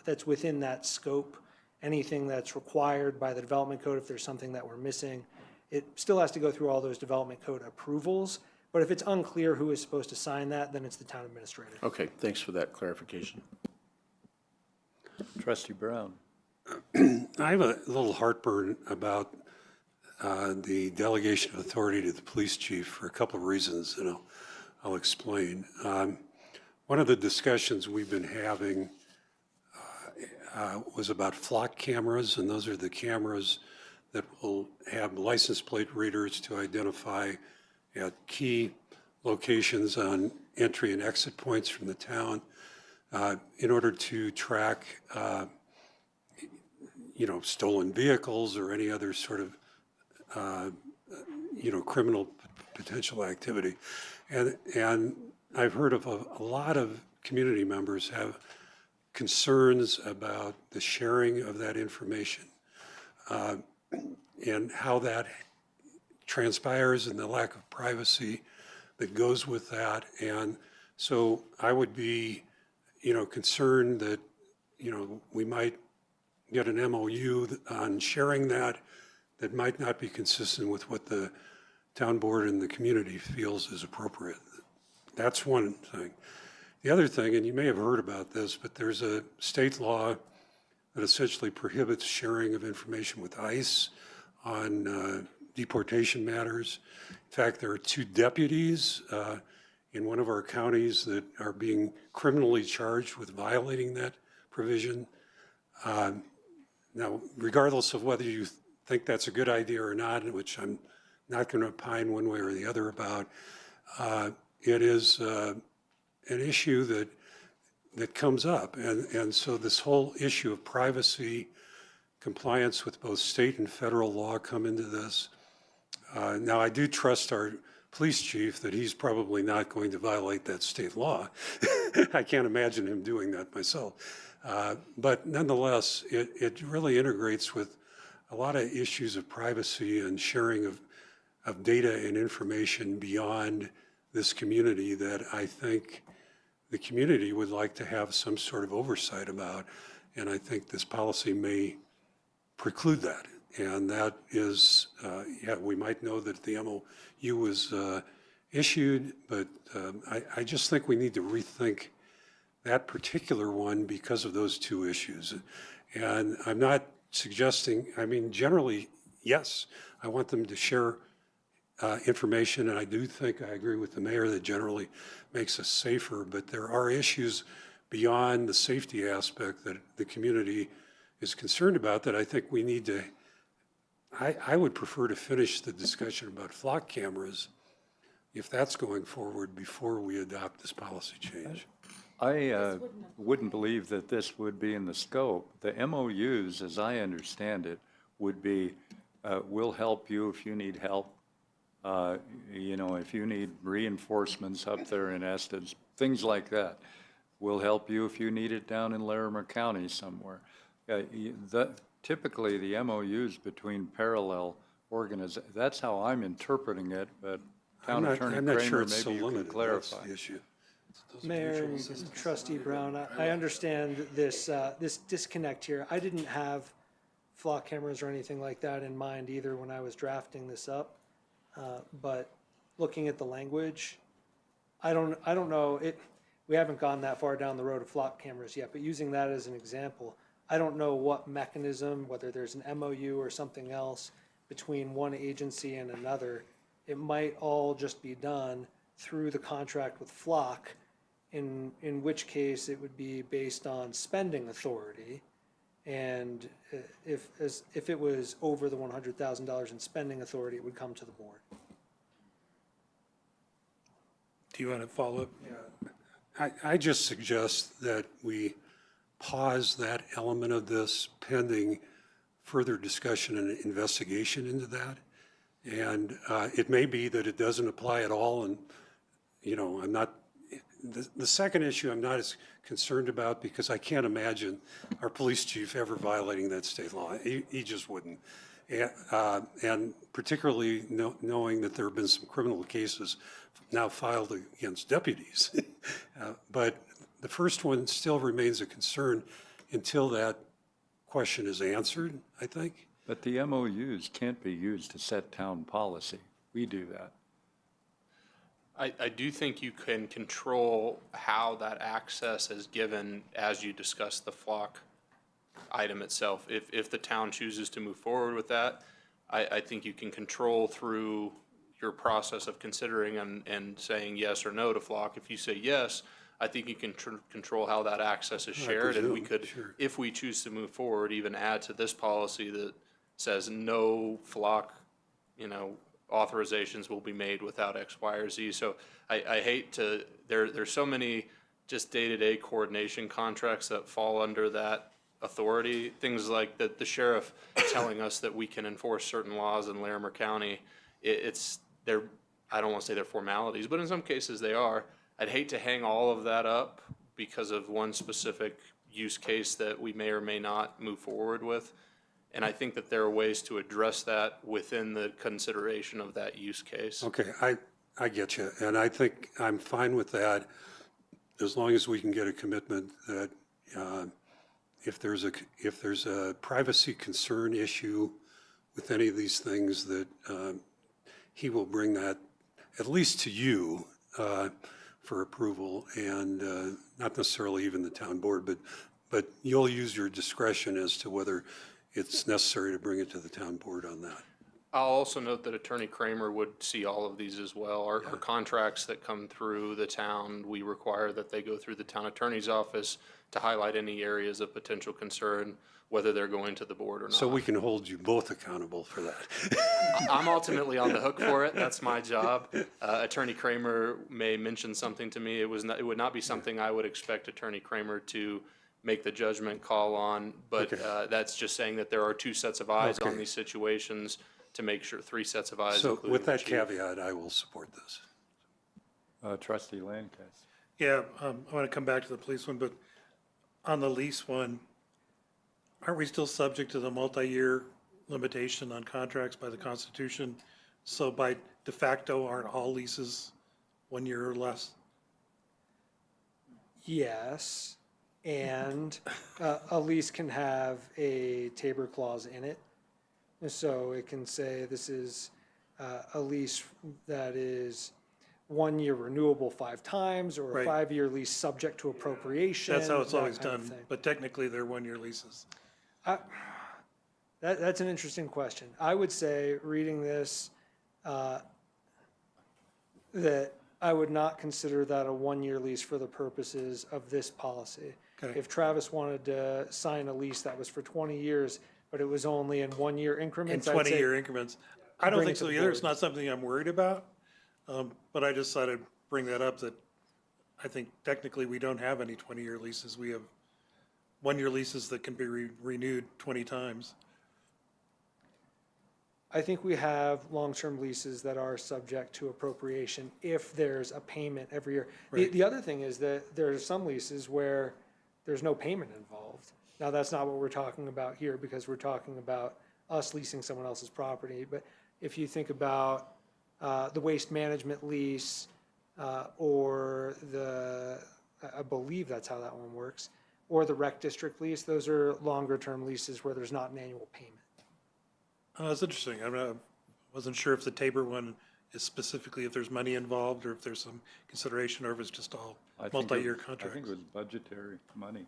that's within that scope, anything that's required by the development code, if there's something that we're missing, it still has to go through all those development code approvals. But if it's unclear who is supposed to sign that, then it's the town administrator. Okay, thanks for that clarification. Trustee Brown. I have a little heartburn about the delegation of authority to the police chief for a couple of reasons, and I'll explain. One of the discussions we've been having was about flock cameras, and those are the cameras that will have license plate readers to identify at key locations on entry and exit points from the town in order to track, stolen vehicles or any other sort of, criminal potential activity. And I've heard of a lot of community members have concerns about the sharing of that information and how that transpires and the lack of privacy that goes with that. And so I would be, concerned that, we might get an MOU on sharing that might not be consistent with what the town board and the community feels is appropriate. That's one thing. The other thing, and you may have heard about this, but there's a state law that essentially prohibits sharing of information with ICE on deportation matters. In fact, there are 2 deputies in one of our counties that are being criminally charged with violating that provision. Now, regardless of whether you think that's a good idea or not, which I'm not going to opine one way or the other about, it is an issue that comes up. And so this whole issue of privacy, compliance with both state and federal law come into this. Now, I do trust our police chief that he's probably not going to violate that state law. I can't imagine him doing that myself. But nonetheless, it really integrates with a lot of issues of privacy and sharing of data and information beyond this community that I think the community would like to have some sort of oversight about. And I think this policy may preclude that. And that is, yeah, we might know that the MOU was issued, but I just think we need to rethink that particular one because of those two issues. And I'm not suggesting, I mean, generally, yes, I want them to share information, and I do think, I agree with the mayor, that generally makes us safer, but there are issues beyond the safety aspect that the community is concerned about that I think we need to, I would prefer to finish the discussion about flock cameras, if that's going forward, before we adopt this policy change. I wouldn't believe that this would be in the scope. The MOUs, as I understand it, would be, we'll help you if you need help. You know, if you need reinforcements up there in Estes, things like that. We'll help you if you need it down in Larimer County somewhere. Typically, the MOUs between parallel organizations, that's how I'm interpreting it, but Town Attorney I'm not sure Kramer, it's so maybe you can limited. clarify. That's the issue. Mayor and Trustee Brown, I understand this, this disconnect here. I didn't have flock cameras or anything like that in mind either when I was drafting this up. But looking at the language, I don't know, we haven't gone that far down the road of flock cameras yet, but using that as an example, I don't know what mechanism, whether there's an MOU or something else between one agency and another. It might all just be done through the contract with Flock, in which case it would be based on spending authority. And if it was over the $100,000 in spending authority, it would come to the board. Do you want to follow up? I just suggest that we pause that element of this pending further discussion and investigation into that. And it may be that it doesn't apply at all, and, you know, I'm not, the second issue I'm not as concerned about because I can't imagine our police chief ever violating that state law. He just wouldn't. And particularly knowing that there have been some criminal cases now filed against deputies. But the first one still remains a concern until that question is answered, I think. But the MOUs can't be used to set town policy. We do that. I do think you can control how that access is given as you discuss the flock item itself. If the town chooses to move forward with that, I think you can control through your process of considering and saying yes or no to flock. If you say yes, I think you can control how that access is shared, and we could, sure. if we choose to move forward, even add to this policy that says no flock, you know, authorizations will be made without X, Y, or Z. So I hate to, there's so many just day-to-day coordination contracts that fall under that authority. Things like the sheriff telling us that we can enforce certain laws in Larimer County. I don't want to say they're formalities, but in some cases they are. I'd hate to hang all of that up because of one specific use case that we may or may not move forward with. And I think that there are ways to address that within the consideration of that use case. Okay, I get you, and I think I'm fine with that as long as we can get a commitment that if there's a privacy concern issue with any of these things, that he will bring that at least to you for approval, and not necessarily even the town board, but you'll use your discretion as to whether it's necessary to bring it to the town board on that. I'll also note that Attorney Kramer would see all of these as well. Our contracts that come through the town, we require that they go through the town attorney's office to highlight any areas of potential concern, whether they're going to the board or not. So we can hold you both accountable for that. I'm ultimately on the hook for it. That's my job. Attorney Kramer may mention something to me. It would not be something I would expect Attorney Kramer to make the judgment call on, but that's just saying that there are two sets of eyes on these situations to make sure, three sets of eyes. So including with the that chief. caveat, I will support this. Trustee Lancaster. Yeah, I want to come back to the police one, but on the lease one, aren't we still subject to the multi-year limitation on contracts by the Constitution? So by de facto, aren't all leases 1 year or less? Yes, and a lease can have a Tabor clause in it. And so it can say this is a lease that is 1 year renewable 5 times, or a Right. 5-year lease subject to appropriation. That's how it's that always kind of done, thing. but technically they're 1 year leases. That's an interesting question. I would say, reading this, that I would not consider that a 1-year lease for the purposes of this policy. Okay. If Travis wanted to sign a lease that was for 20 years, but it was only in 1-year In increments, I'd say 20-year increments. I don't bring think it to so the either. It's board. not something I'm worried about. But I just thought I'd bring that up, that I think technically we don't have any 20-year leases. We have 1-year leases that can be renewed 20 times. I think we have long-term leases that are subject to appropriation if there's a payment every year. Right. The other thing is that there are some leases where there's no payment involved. Now, that's not what we're talking about here, because we're talking about us leasing someone else's property. But if you think about the waste management lease, or I believe that's how that one works, or the rec district lease, those are longer-term leases where there's not an annual payment. That's interesting. Wasn't sure if the Tabor one is specifically if there's money involved, or if there's some consideration, or if it's just all I think multi-year I think contracts. it was budgetary money.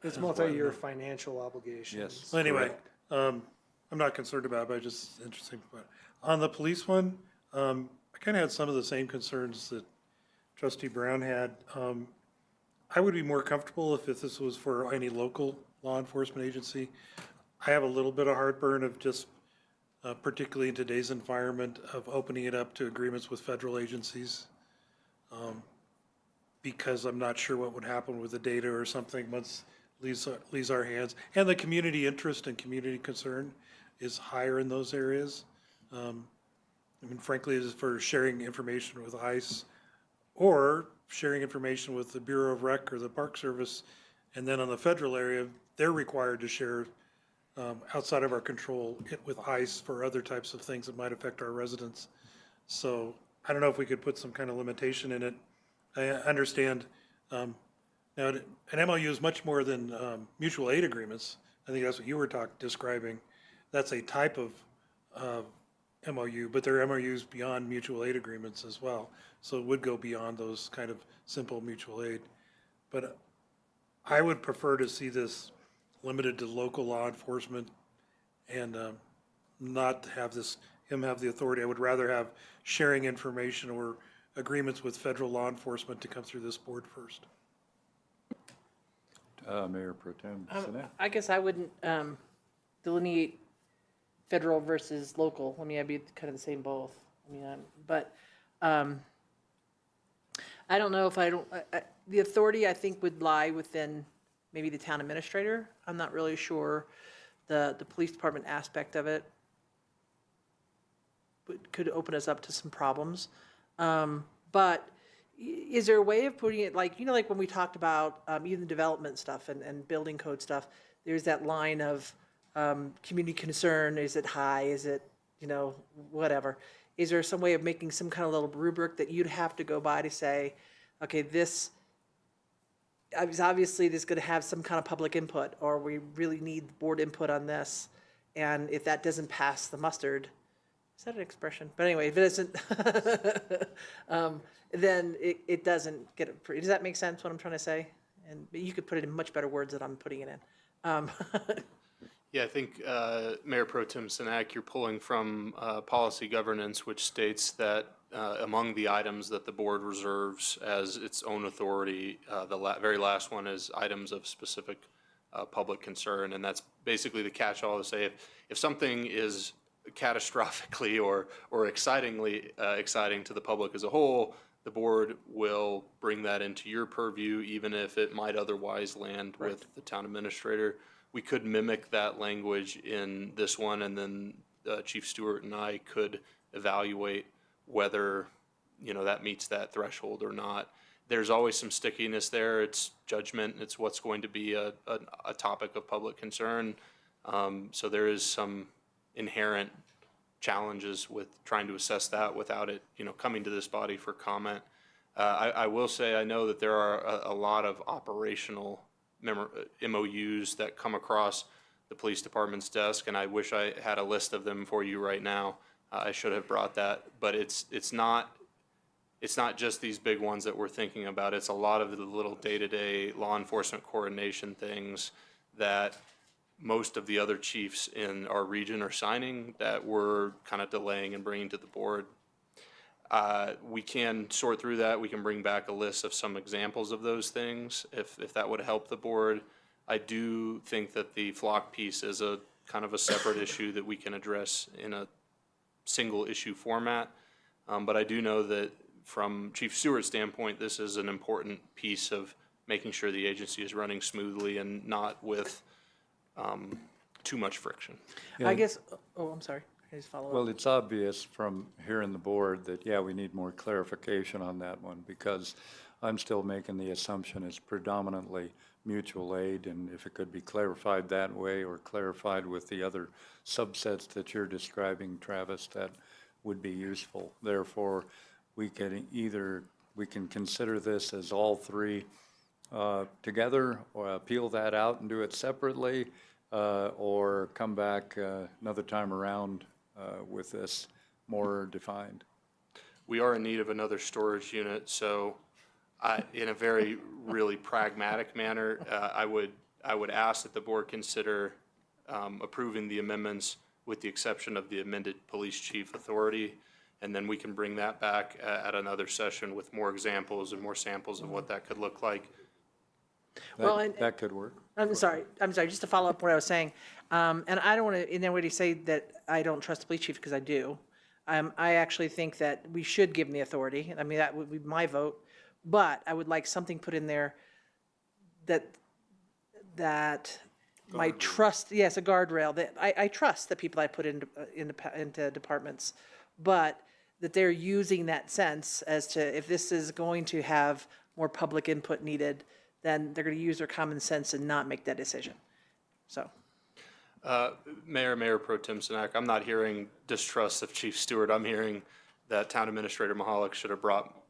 It's multi-year financial obligations. Yes. Well, anyway, I'm not concerned about it, but it's just interesting. But on the police one, I kind of had some of the same concerns that Trustee Brown had. I would be more comfortable if this was for any local law enforcement agency. I have a little bit of heartburn of just, particularly in today's environment, of opening it up to agreements with federal agencies. Because I'm not sure what would happen with the data or something once leaves our hands. And the community interest and community concern is higher in those areas. I mean, frankly, is for sharing information with ICE or sharing information with the Bureau of Rec or the Park Service. And then on the federal area, they're required to share outside of our control with ICE for other types of things that might affect our residents. So I don't know if we could put some kind of limitation in it. I understand, now, an MOU is much more than mutual aid agreements. I think that's what you were describing. That's a type of MOU, but there are MOUs beyond mutual aid agreements as well. So it would go beyond those kind of simple mutual aid. But I would prefer to see this limited to local law enforcement and not have him have the authority. I would rather have sharing information or agreements with federal law enforcement to come through this board first. Mayor Pro Tem Sinek. I guess I wouldn't delineate federal versus local. I mean, I'd be kind of the same both. I mean, but I don't know if the authority I think would lie within maybe the town administrator. I'm not really sure the police department aspect of it could open us up to some problems. But is there a way of putting it, like, you know, like when we talked about even development stuff and building code stuff, there's that line of community concern. Is it high? Is it, you know, whatever? Is there some way of making some kind of little rubric that you'd have to go by to say, okay, this, obviously this is going to have some kind of public input, or we really need board input on this. And if that doesn't pass the mustard, is that an expression? But anyway, if it isn't, then it doesn't get it. Does that make sense, what I'm trying to say? And you could put it in much better words than I'm putting it in. Yeah, I think Mayor Pro Tem Sinek, you're pulling from policy governance, which states that among the items that the board reserves as its own authority, the very last one is items of specific public concern, and that's basically the catch-all to say if something is catastrophically or excitingly exciting to the public as a whole, the board will bring that into your purview, even if it might otherwise land with the town administrator. We could mimic that language in this one, and then Chief Stewart and I could evaluate whether, that meets that threshold or not. There's always some stickiness there. It's judgment. It's what's going to be a topic of public concern. So there is some inherent challenges with trying to assess that without it, coming to this body for comment. I will say I know that there are a lot of operational MOUs that come across the police department's desk, and I wish I had a list of them for you right now. I should have brought that, but it's not just these big ones that we're thinking about. It's a lot of the little day-to-day law enforcement coordination things that most of the other chiefs in our region are signing that we're kind of delaying and bringing to the board. We can sort through that. We can bring back a list of some examples of those things if that would help the board. I do think that the flock piece is a kind of a separate issue that we can address in a single issue format. But I do know that from Chief Stewart's standpoint, this is an important piece of making sure the agency is running smoothly and not with too much friction. Yeah. I guess, I'm sorry, I just follow up. Well, it's obvious from hearing the board that, yeah, we need more clarification on that one, because I'm still making the assumption it's predominantly mutual aid, and if it could be clarified that way or clarified with the other subsets that you're describing, Travis, that would be useful. Therefore, we can consider this as all three together, or peel that out and do it separately, or come back another time around with this more defined. We are in need of another storage unit, so in a very really pragmatic manner, I would ask that the board consider approving the amendments with the exception of the amended police chief authority, and then we can bring that back at another session with more examples and more samples of what that could look like. That could work. I'm sorry, just to follow up what I was saying. And I don't want to in any way say that I don't trust the police chief, because I do. I actually think that we should give him the authority. I mean, that would be my vote. But I would like something put in there that my trust, yes, a guardrail, that I trust the people I put into departments, but that they're using that sense as to if this is going to have more public input needed, then they're going to use their common sense and not make that decision. So. Mayor Pro Tem Sinek, I'm not hearing distrust of Chief Stewart. I'm hearing that Town Administrator Mahalik should have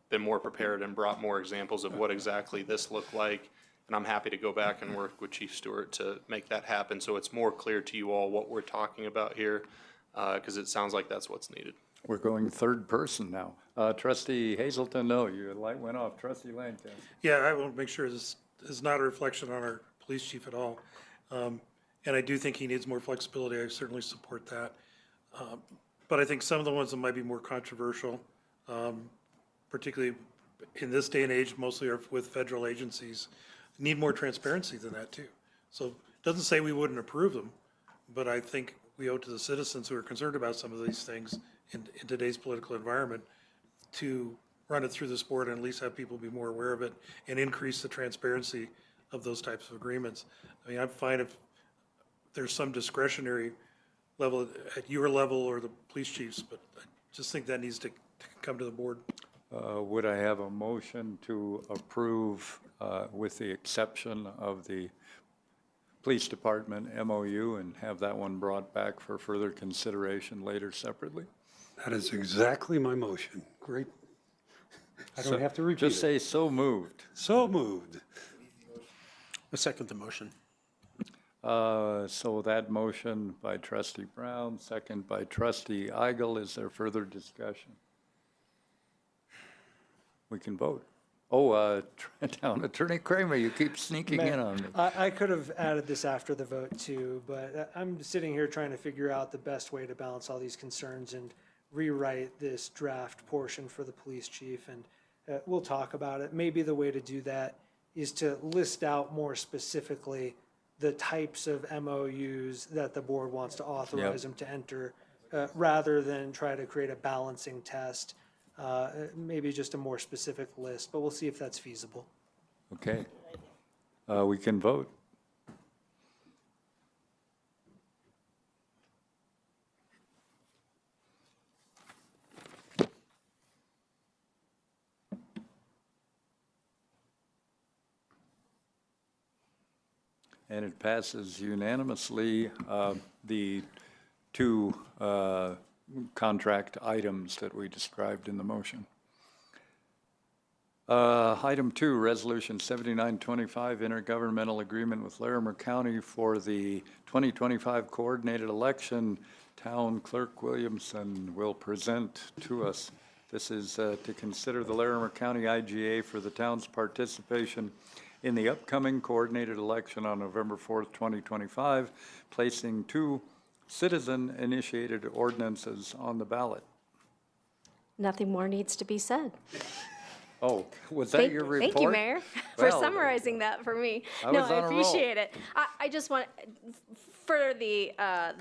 been more prepared and brought more examples of what exactly this looked like. And I'm happy to go back and work with Chief Stewart to make that happen so it's more clear to you all what we're talking about here, because it sounds like that's what's needed. We're going third person now. Trustee Hazelton, no, your light went off. Trustee Lancaster. Yeah, I want to make sure this is not a reflection on our police chief at all. And I do think he needs more flexibility. I certainly support that. But I think some of the ones that might be more controversial, particularly in this day and age, mostly are with federal agencies, need more transparency than that too. So it doesn't say we wouldn't approve them, but I think we owe to the citizens who are concerned about some of these things in today's political environment to run it through this board and at least have people be more aware of it and increase the transparency of those types of agreements. I mean, I'm fine if there's some discretionary level at your level or the police chiefs, but I just think that needs to come to the board. Would I have a motion to approve with the exception of the police department MOU and have that one brought back for further consideration later separately? That is exactly my motion. Great. I don't have to repeat it. Just say so moved. So moved. I second the motion. So that motion by Trustee Brown, second by Trustee Eigel. Is there further discussion? We can vote. Town Attorney Kramer, you keep sneaking in on me. I could have added this after the vote too, but I'm sitting here trying to figure out the best way to balance all these concerns and rewrite this draft portion for the police chief, and we'll talk about it. Maybe the way to do that is to list out more specifically the types of MOUs that the board wants to authorize them to enter, rather than try to create a balancing test. Maybe just a more specific list, but we'll see if that's feasible. Okay. We can vote. And it passes unanimously. The two contract items that we described in the motion. Item 2, Resolution 7925, intergovernmental agreement with Larimer County for the 2025 coordinated election. Town Clerk Williamson will present to us. This is to consider the Larimer County IGA for the town's participation in the upcoming coordinated election on November 4th, 2025, placing 2 citizen-initiated ordinances on the ballot. Nothing more needs to be said. Oh, was that your report? Thank you, Mayor, for Well, summarizing that for me. I No, was I on a roll. appreciate it. I just want, for the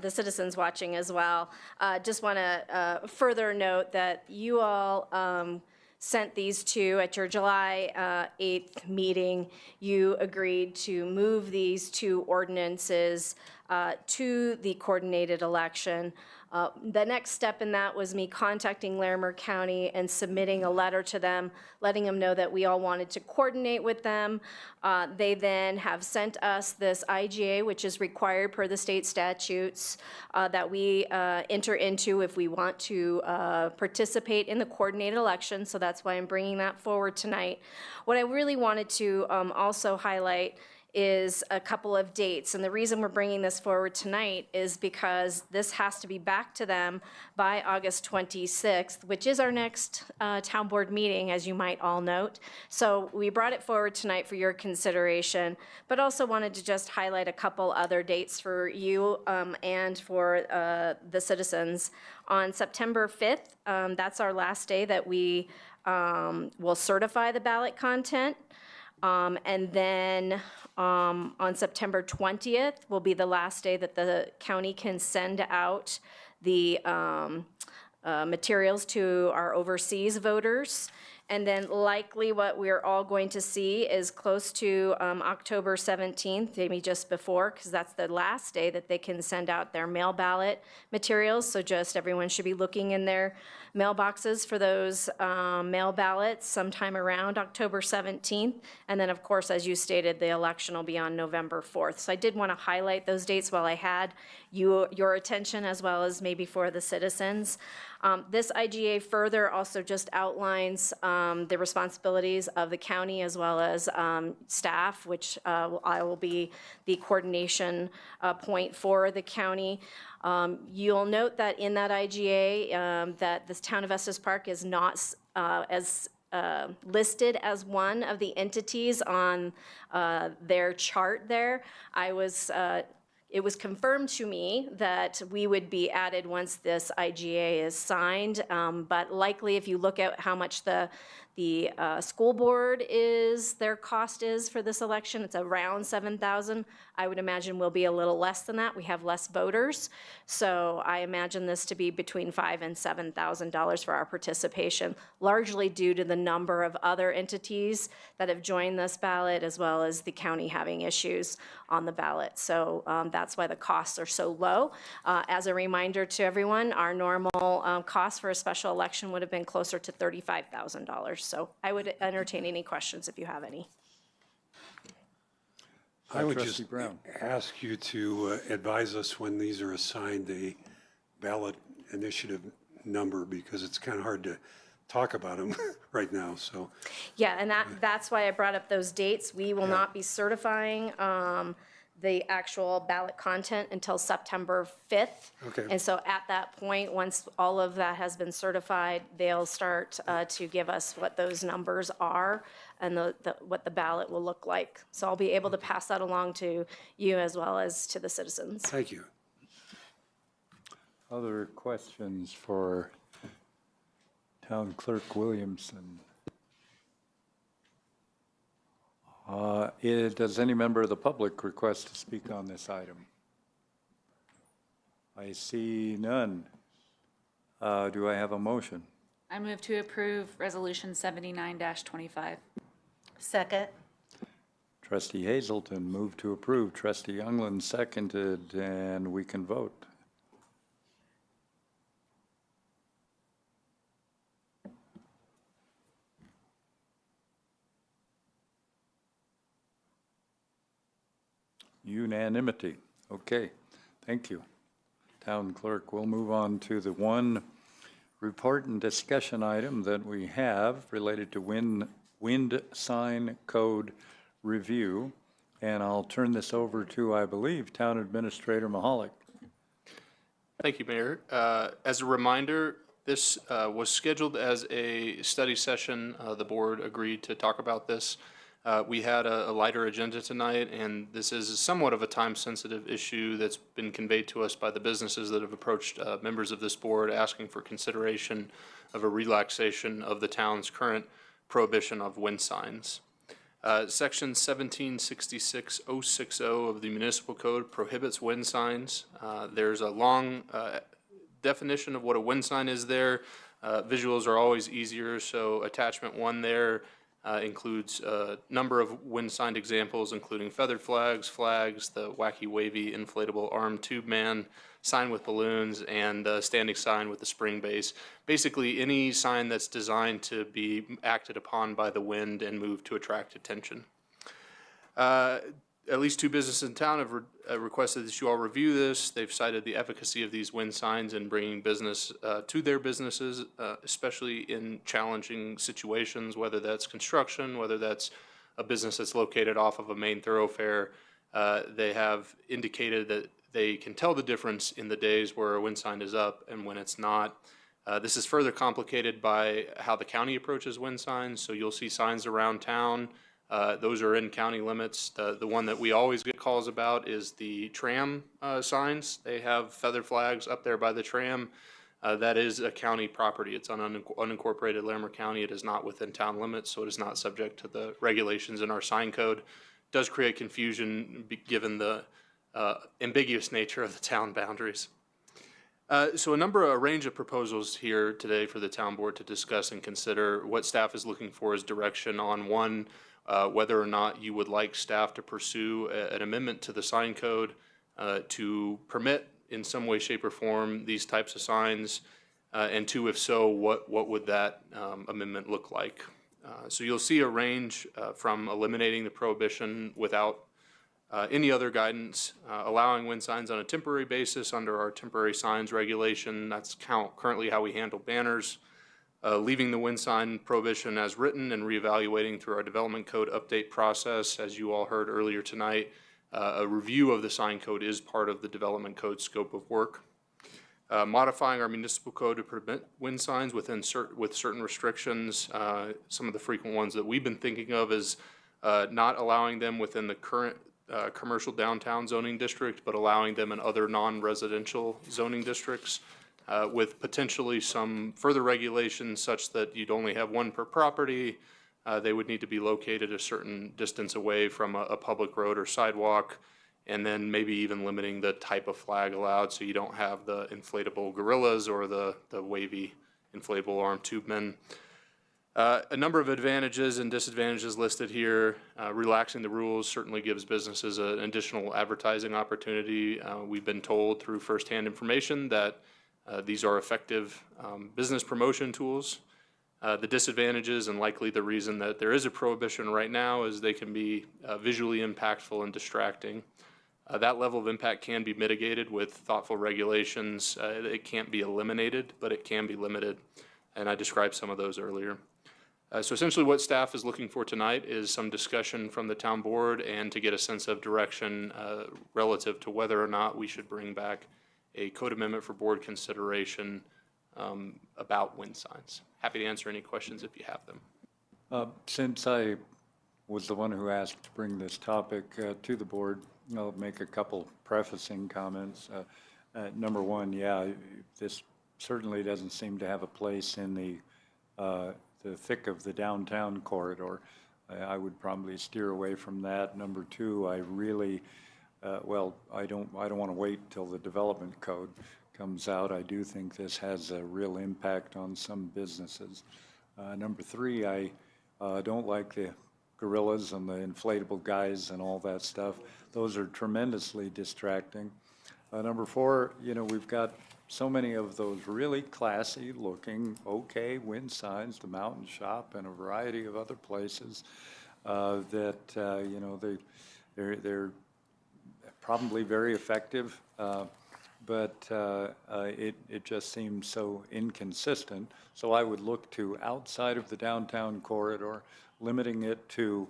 citizens watching as well, just want to further note that you all sent these two at your July 8th meeting. You agreed to move these 2 ordinances to the coordinated election. The next step in that was me contacting Larimer County and submitting a letter to them, letting them know that we all wanted to coordinate with them. They then have sent us this IGA, which is required per the state statutes, that we enter into if we want to participate in the coordinated election. So that's why I'm bringing that forward tonight. What I really wanted to also highlight is a couple of dates. And the reason we're bringing this forward tonight is because this has to be back to them by August 26th, which is our next town board meeting, as you might all note. So we brought it forward tonight for your consideration, but also wanted to just highlight a couple other dates for you and for the citizens. On September 5th, that's our last day that we will certify the ballot content. And then on September 20th will be the last day that the county can send out the materials to our overseas voters. And then likely what we're all going to see is close to October 17th, maybe just before, because that's the last day that they can send out their mail ballot materials. So just everyone should be looking in their mailboxes for those mail ballots sometime around October 17th. And then, of course, as you stated, the election will be on November 4th. So I did want to highlight those dates while I had your attention, as well as maybe for the citizens. This IGA further also just outlines the responsibilities of the county as well as staff, which I will be the coordination point for the county. You'll note that in that IGA that this town of Estes Park is not as listed as one of the entities on their chart there. It was confirmed to me that we would be added once this IGA is signed, but likely if you look at how much the school board their cost is for this election, it's around $7,000. I would imagine we'll be a little less than that. We have less voters. So I imagine this to be between $5,000 and $7,000 for our participation, largely due to the number of other entities that have joined this ballot, as well as the county having issues on the ballot. So that's why the costs are so low. As a reminder to everyone, our normal cost for a special election would have been closer to $35,000. So I would entertain any questions if you have any. I would Trustee just Brown. ask you to advise us when these are assigned a ballot initiative number, because it's kind of hard to talk about them right now, so. Yeah, and that's why I brought up those dates. We will not be certifying the actual ballot content until September 5th. Okay. And so at that point, once all of that has been certified, they'll start to give us what those numbers are and what the ballot will look like. So I'll be able to pass that along to you as well as to the citizens. Thank you. Other questions for Town Clerk Williamson? Does any member of the public request to speak on this item? I see none. Do I have a motion? I move to approve Resolution 79-25. Second. Trustee Hazelton moved to approve. Trustee Youngland seconded, and we can vote. Unanimity. Okay, thank you. Town Clerk, we'll move on to the one report and discussion item that we have related to wind sign code review. And I'll turn this over to, I believe, Town Administrator Mahalik. Thank you, Mayor. As a reminder, this was scheduled as a study session. The board agreed to talk about this. We had a lighter agenda tonight, and this is somewhat of a time-sensitive issue that's been conveyed to us by the businesses that have approached members of this board asking for consideration of a relaxation of the town's current prohibition of wind signs. Section 1766.060 of the Municipal Code prohibits wind signs. There's a long definition of what a wind sign is there. Visuals are always easier, so attachment 1 there includes a number of wind sign examples, including feathered flags, the wacky wavy inflatable arm tube man, sign with balloons, and a standing sign with the spring base. Basically, any sign that's designed to be acted upon by the wind and moved to attract attention. At least 2 businesses in town have requested that you all review this. They've cited the efficacy of these wind signs in bringing business to their businesses, especially in challenging situations, whether that's construction, whether that's a business that's located off of a main thoroughfare. They have indicated that they can tell the difference in the days where a wind sign is up and when it's not. This is further complicated by how the county approaches wind signs. So you'll see signs around town. Those are in county limits. The one that we always get calls about is the tram signs. They have feather flags up there by the tram. That is a county property. It's on unincorporated Larimer County. It is not within town limits, so it is not subject to the regulations in our sign code. It does create confusion given the ambiguous nature of the town boundaries. So a range of proposals here today for the town board to discuss and consider. What staff is looking for is direction on one, whether or not you would like staff to pursue an amendment to the sign code to permit in some way, shape, or form these types of signs, and 2, if so, what would that amendment look like? So you'll see a range from eliminating the prohibition without any other guidance, allowing wind signs on a temporary basis under our temporary signs regulation. That's currently how we handle banners. Leaving the wind sign prohibition as written and reevaluating through our development code update process. As you all heard earlier tonight, a review of the sign code is part of the development code scope of work. Modifying our municipal code to prevent wind signs with certain restrictions. Some of the frequent ones that we've been thinking of is not allowing them within the current commercial downtown zoning district, but allowing them in other non-residential zoning districts. With potentially some further regulations such that you'd only have one per property. They would need to be located a certain distance away from a public road or sidewalk, and then maybe even limiting the type of flag allowed so you don't have the inflatable gorillas or the wavy inflatable arm tube men. A number of advantages and disadvantages listed here. Relaxing the rules certainly gives businesses an additional advertising opportunity. We've been told through firsthand information that these are effective business promotion tools. The disadvantages, and likely the reason that there is a prohibition right now, is they can be visually impactful and distracting. That level of impact can be mitigated with thoughtful regulations. It can't be eliminated, but it can be limited, and I described some of those earlier. So essentially what staff is looking for tonight is some discussion from the town board and to get a sense of direction relative to whether or not we should bring back a code amendment for board consideration about wind signs. Happy to answer any questions if you have them. Since I was the one who asked to bring this topic to the board, I'll make a couple prefacing comments. Number one, yeah, this certainly doesn't seem to have a place in the thick of the downtown corridor. I would probably steer away from that. Number two, I really, I don't want to wait till the development code comes out. I do think this has a real impact on some businesses. Number three, I don't like the gorillas and the inflatable guys and all that stuff. Those are tremendously distracting. Number four, we've got so many of those really classy looking, okay wind signs, the Mountain Shop and a variety of other places that, they're probably very effective, but it just seems so inconsistent. So I would look to outside of the downtown corridor, limiting it to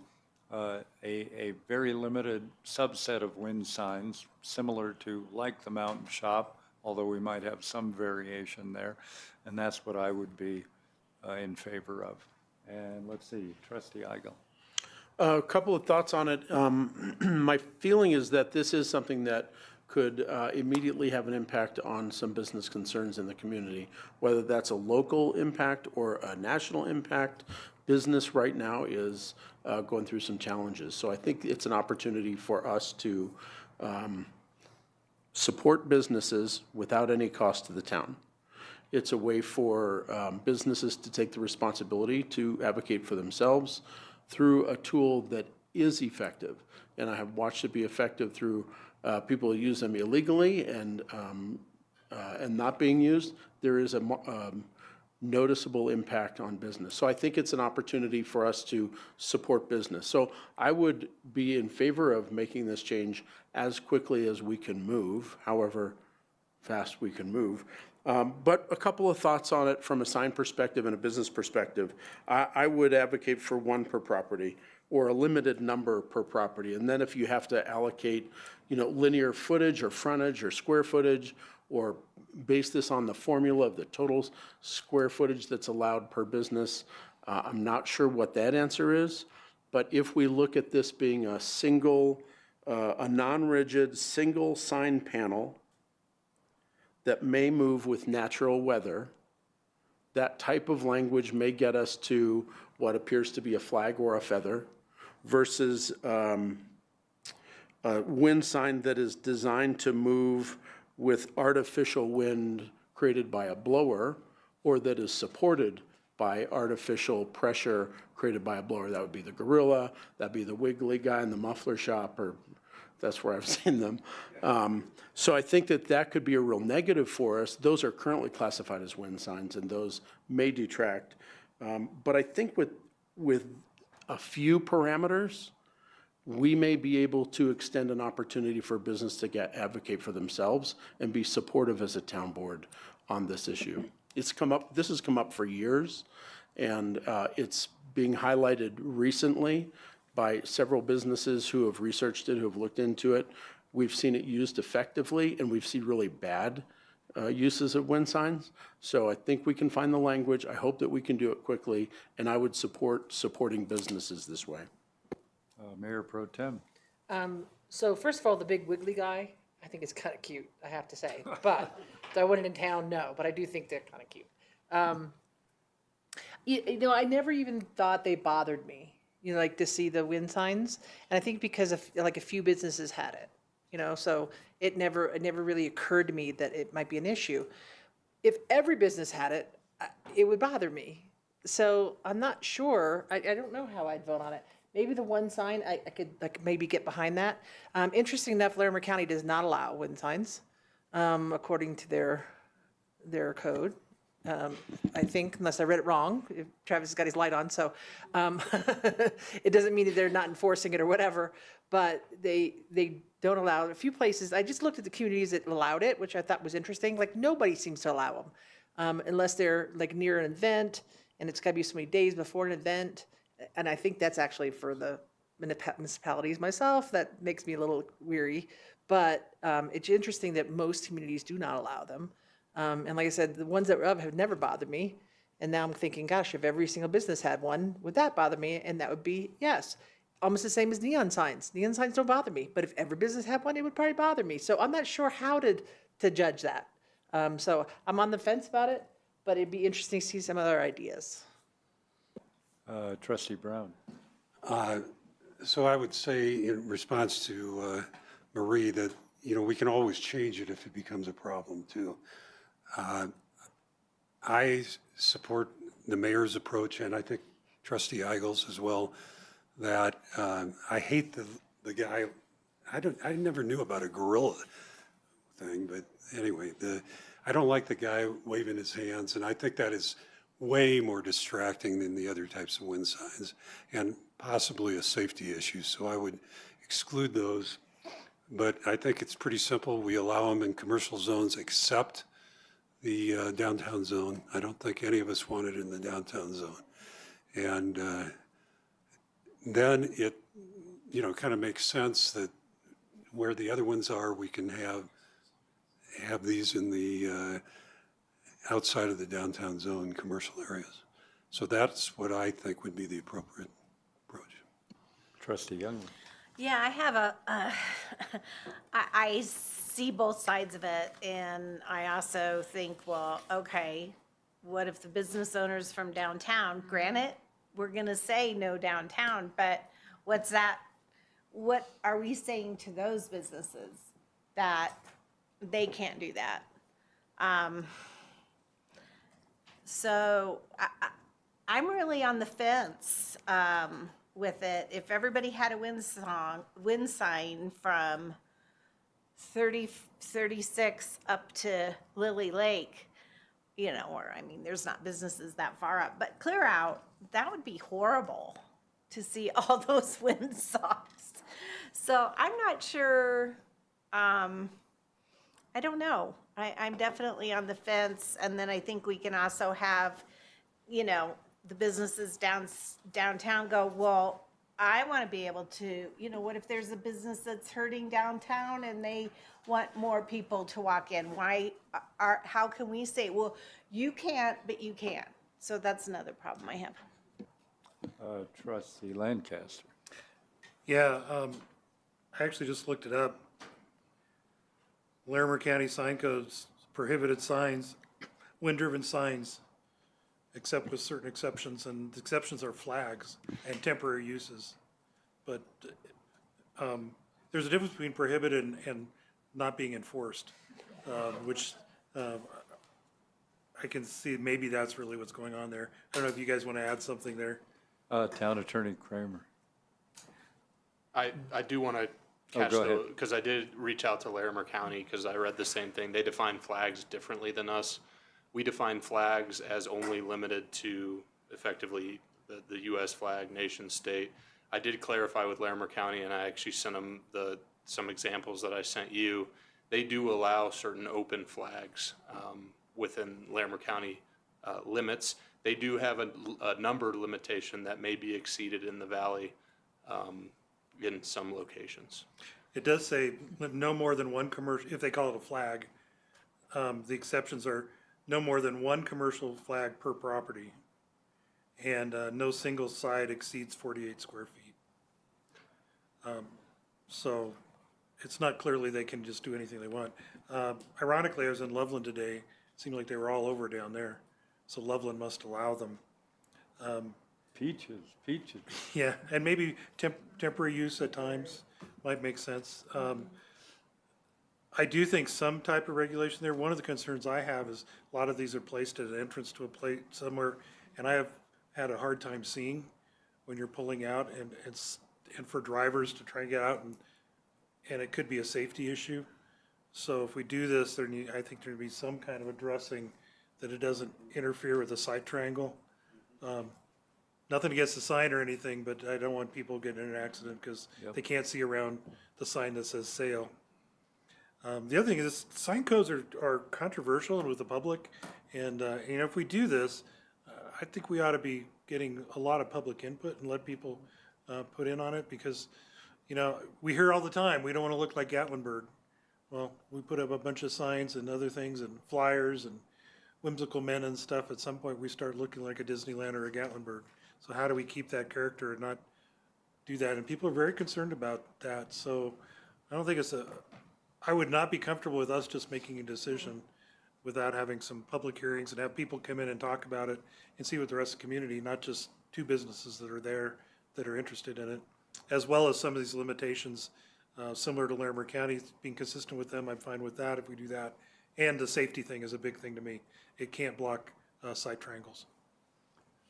a very limited subset of wind signs, similar to like the Mountain Shop, although we might have some variation there. And that's what I would be in favor of. And let's see, Trustee Eigel. A couple of thoughts on it. My feeling is that this is something that could immediately have an impact on some business concerns in the community, whether that's a local impact or a national impact. Business right now is going through some challenges. So I think it's an opportunity for us to support businesses without any cost to the town. It's a way for businesses to take the responsibility to advocate for themselves through a tool that is effective. And I have watched it be effective through people who use them illegally and not being used. There is a noticeable impact on business. So I think it's an opportunity for us to support business. So I would be in favor of making this change as quickly as we can move, however fast we can move. But a couple of thoughts on it from a sign perspective and a business perspective. I would advocate for one per property or a limited number per property. And then if you have to allocate, linear footage or frontage or square footage, or base this on the formula of the total square footage that's allowed per business, I'm not sure what that answer is. But if we look at this being a single, a non-rigid single sign panel that may move with natural weather, that type of language may get us to what appears to be a flag or a feather versus a wind sign that is designed to move with artificial wind created by a blower or that is supported by artificial pressure created by a blower. That would be the gorilla, that'd be the wiggly guy in the muffler shop, or that's where I've seen them. So I think that could be a real negative for us. Those are currently classified as wind signs, and those may detract. But I think with a few parameters, we may be able to extend an opportunity for business to advocate for themselves and be supportive as a town board on this issue. This has come up for years, and it's being highlighted recently by several businesses who have researched it, who have looked into it. We've seen it used effectively, and we've seen really bad uses of wind signs. So I think we can find the language. I hope that we can do it quickly, and I would support supporting businesses this way. Mayor Pro Tem. So first of all, the big wiggly guy, I think is kind of cute, I have to say. But do I want it in town? No, but I do think they're kind of cute. I never even thought they bothered me, like to see the wind signs. And I think because of like a few businesses had it, so it never really occurred to me that it might be an issue. If every business had it, it would bother me. So I'm not sure. I don't know how I'd vote on it. Maybe the one sign, I could maybe get behind that. Interesting enough, Larimer County does not allow wind signs, according to their code. I think, unless I read it wrong, if Travis has got his light on, so it doesn't mean that they're not enforcing it or whatever, but they don't allow it. A few places, I just looked at the communities that allowed it, which I thought was interesting. Like, nobody seems to allow them, unless they're like near an event, and it's gotta be so many days before an event. And I think that's actually for the municipalities myself, that makes me a little weary. But it's interesting that most communities do not allow them. And like I said, the ones that were up have never bothered me. And now I'm thinking, gosh, if every single business had one, would that bother me? And that would be yes. Almost the same as neon signs. Neon signs don't bother me, but if every business had one, it would probably bother me. So I'm not sure how to judge that. So I'm on the fence about it, but it'd be interesting to see some other ideas. Trustee Brown. So I would say in response to Marie that, we can always change it if it becomes a problem too. I support the mayor's approach, and I think Trustee Eigels as well, that I hate the guy, I never knew about a gorilla thing, but anyway, I don't like the guy waving his hands, and I think that is way more distracting than the other types of wind signs, and possibly a safety issue, so I would exclude those. But I think it's pretty simple. We allow them in commercial zones except the downtown zone. I don't think any of us want it in the downtown zone. And then it, kind of makes sense that where the other ones are, we can have these in the outside of the downtown zone commercial areas. So that's what I think would be the appropriate approach. Trustee Young. Yeah, I have I see both sides of it, and I also think, well, okay, what if the business owners from downtown, granted, we're gonna say no downtown, but what are we saying to those businesses that they can't do that? So I'm really on the fence with it. If everybody had a wind sign from 36 up to Lily Lake, there's not businesses that far up, but clear out, that would be horrible to see all those wind signs. So I'm not sure, I don't know. I'm definitely on the fence. And then I think we can also have, the businesses downtown go, well, I want to be able to, what if there's a business that's hurting downtown and they want more people to walk in? How can we say, well, you can't, but you can? So that's another problem I have. Trustee Lancaster. Yeah, I actually just looked it up. Larimer County sign codes prohibited signs, wind-driven signs, except with certain exceptions, and the exceptions are flags and temporary uses. But there's a difference between prohibited and not being enforced, which I can see maybe that's really what's going on there. I don't know if you guys want to add something there. Town Attorney Kramer. I do want to Oh, catch go ahead. those, because I did reach out to Larimer County, because I read the same thing. They define flags differently than us. We define flags as only limited to effectively the U.S. flag, nation, state. I did clarify with Larimer County, and I actually sent them some examples that I sent you. They do allow certain open flags within Larimer County limits. They do have a number limitation that may be exceeded in the valley in some locations. It does say no more than one commercial, if they call it a flag. The exceptions are no more than one commercial flag per property, and no single side exceeds 48 square feet. So it's not clearly they can just do anything they want. Ironically, I was in Loveland today. It seemed like they were all over down there. So Loveland must allow them. Peaches. Yeah, and maybe temporary use at times might make sense. I do think some type of regulation there. One of the concerns I have is a lot of these are placed at an entrance to a place somewhere, and I have had a hard time seeing when you're pulling out, and for drivers to try and get out, and it could be a safety issue. So if we do this, I think there would be some kind of addressing that it doesn't interfere with the sight triangle. Nothing against the sign or anything, but I don't want people getting in an accident because they can't see around the sign that says sale. The other thing is sign codes are controversial and with the public. And, if we do this, I think we ought to be getting a lot of public input and let people put in on it, because, we hear all the time, we don't want to look like Gatlinburg. Well, we put up a bunch of signs and other things and flyers and whimsical men and stuff. At some point, we start looking like a Disneyland or a Gatlinburg. So how do we keep that character and not do that? And people are very concerned about that. So I don't think I would not be comfortable with us just making a decision without having some public hearings and have people come in and talk about it and see what the rest of the community, not just two businesses that are there that are interested in it, as well as some of these limitations, similar to Larimer County, being consistent with them. I'm fine with that if we do that. And the safety thing is a big thing to me. It can't block site triangles.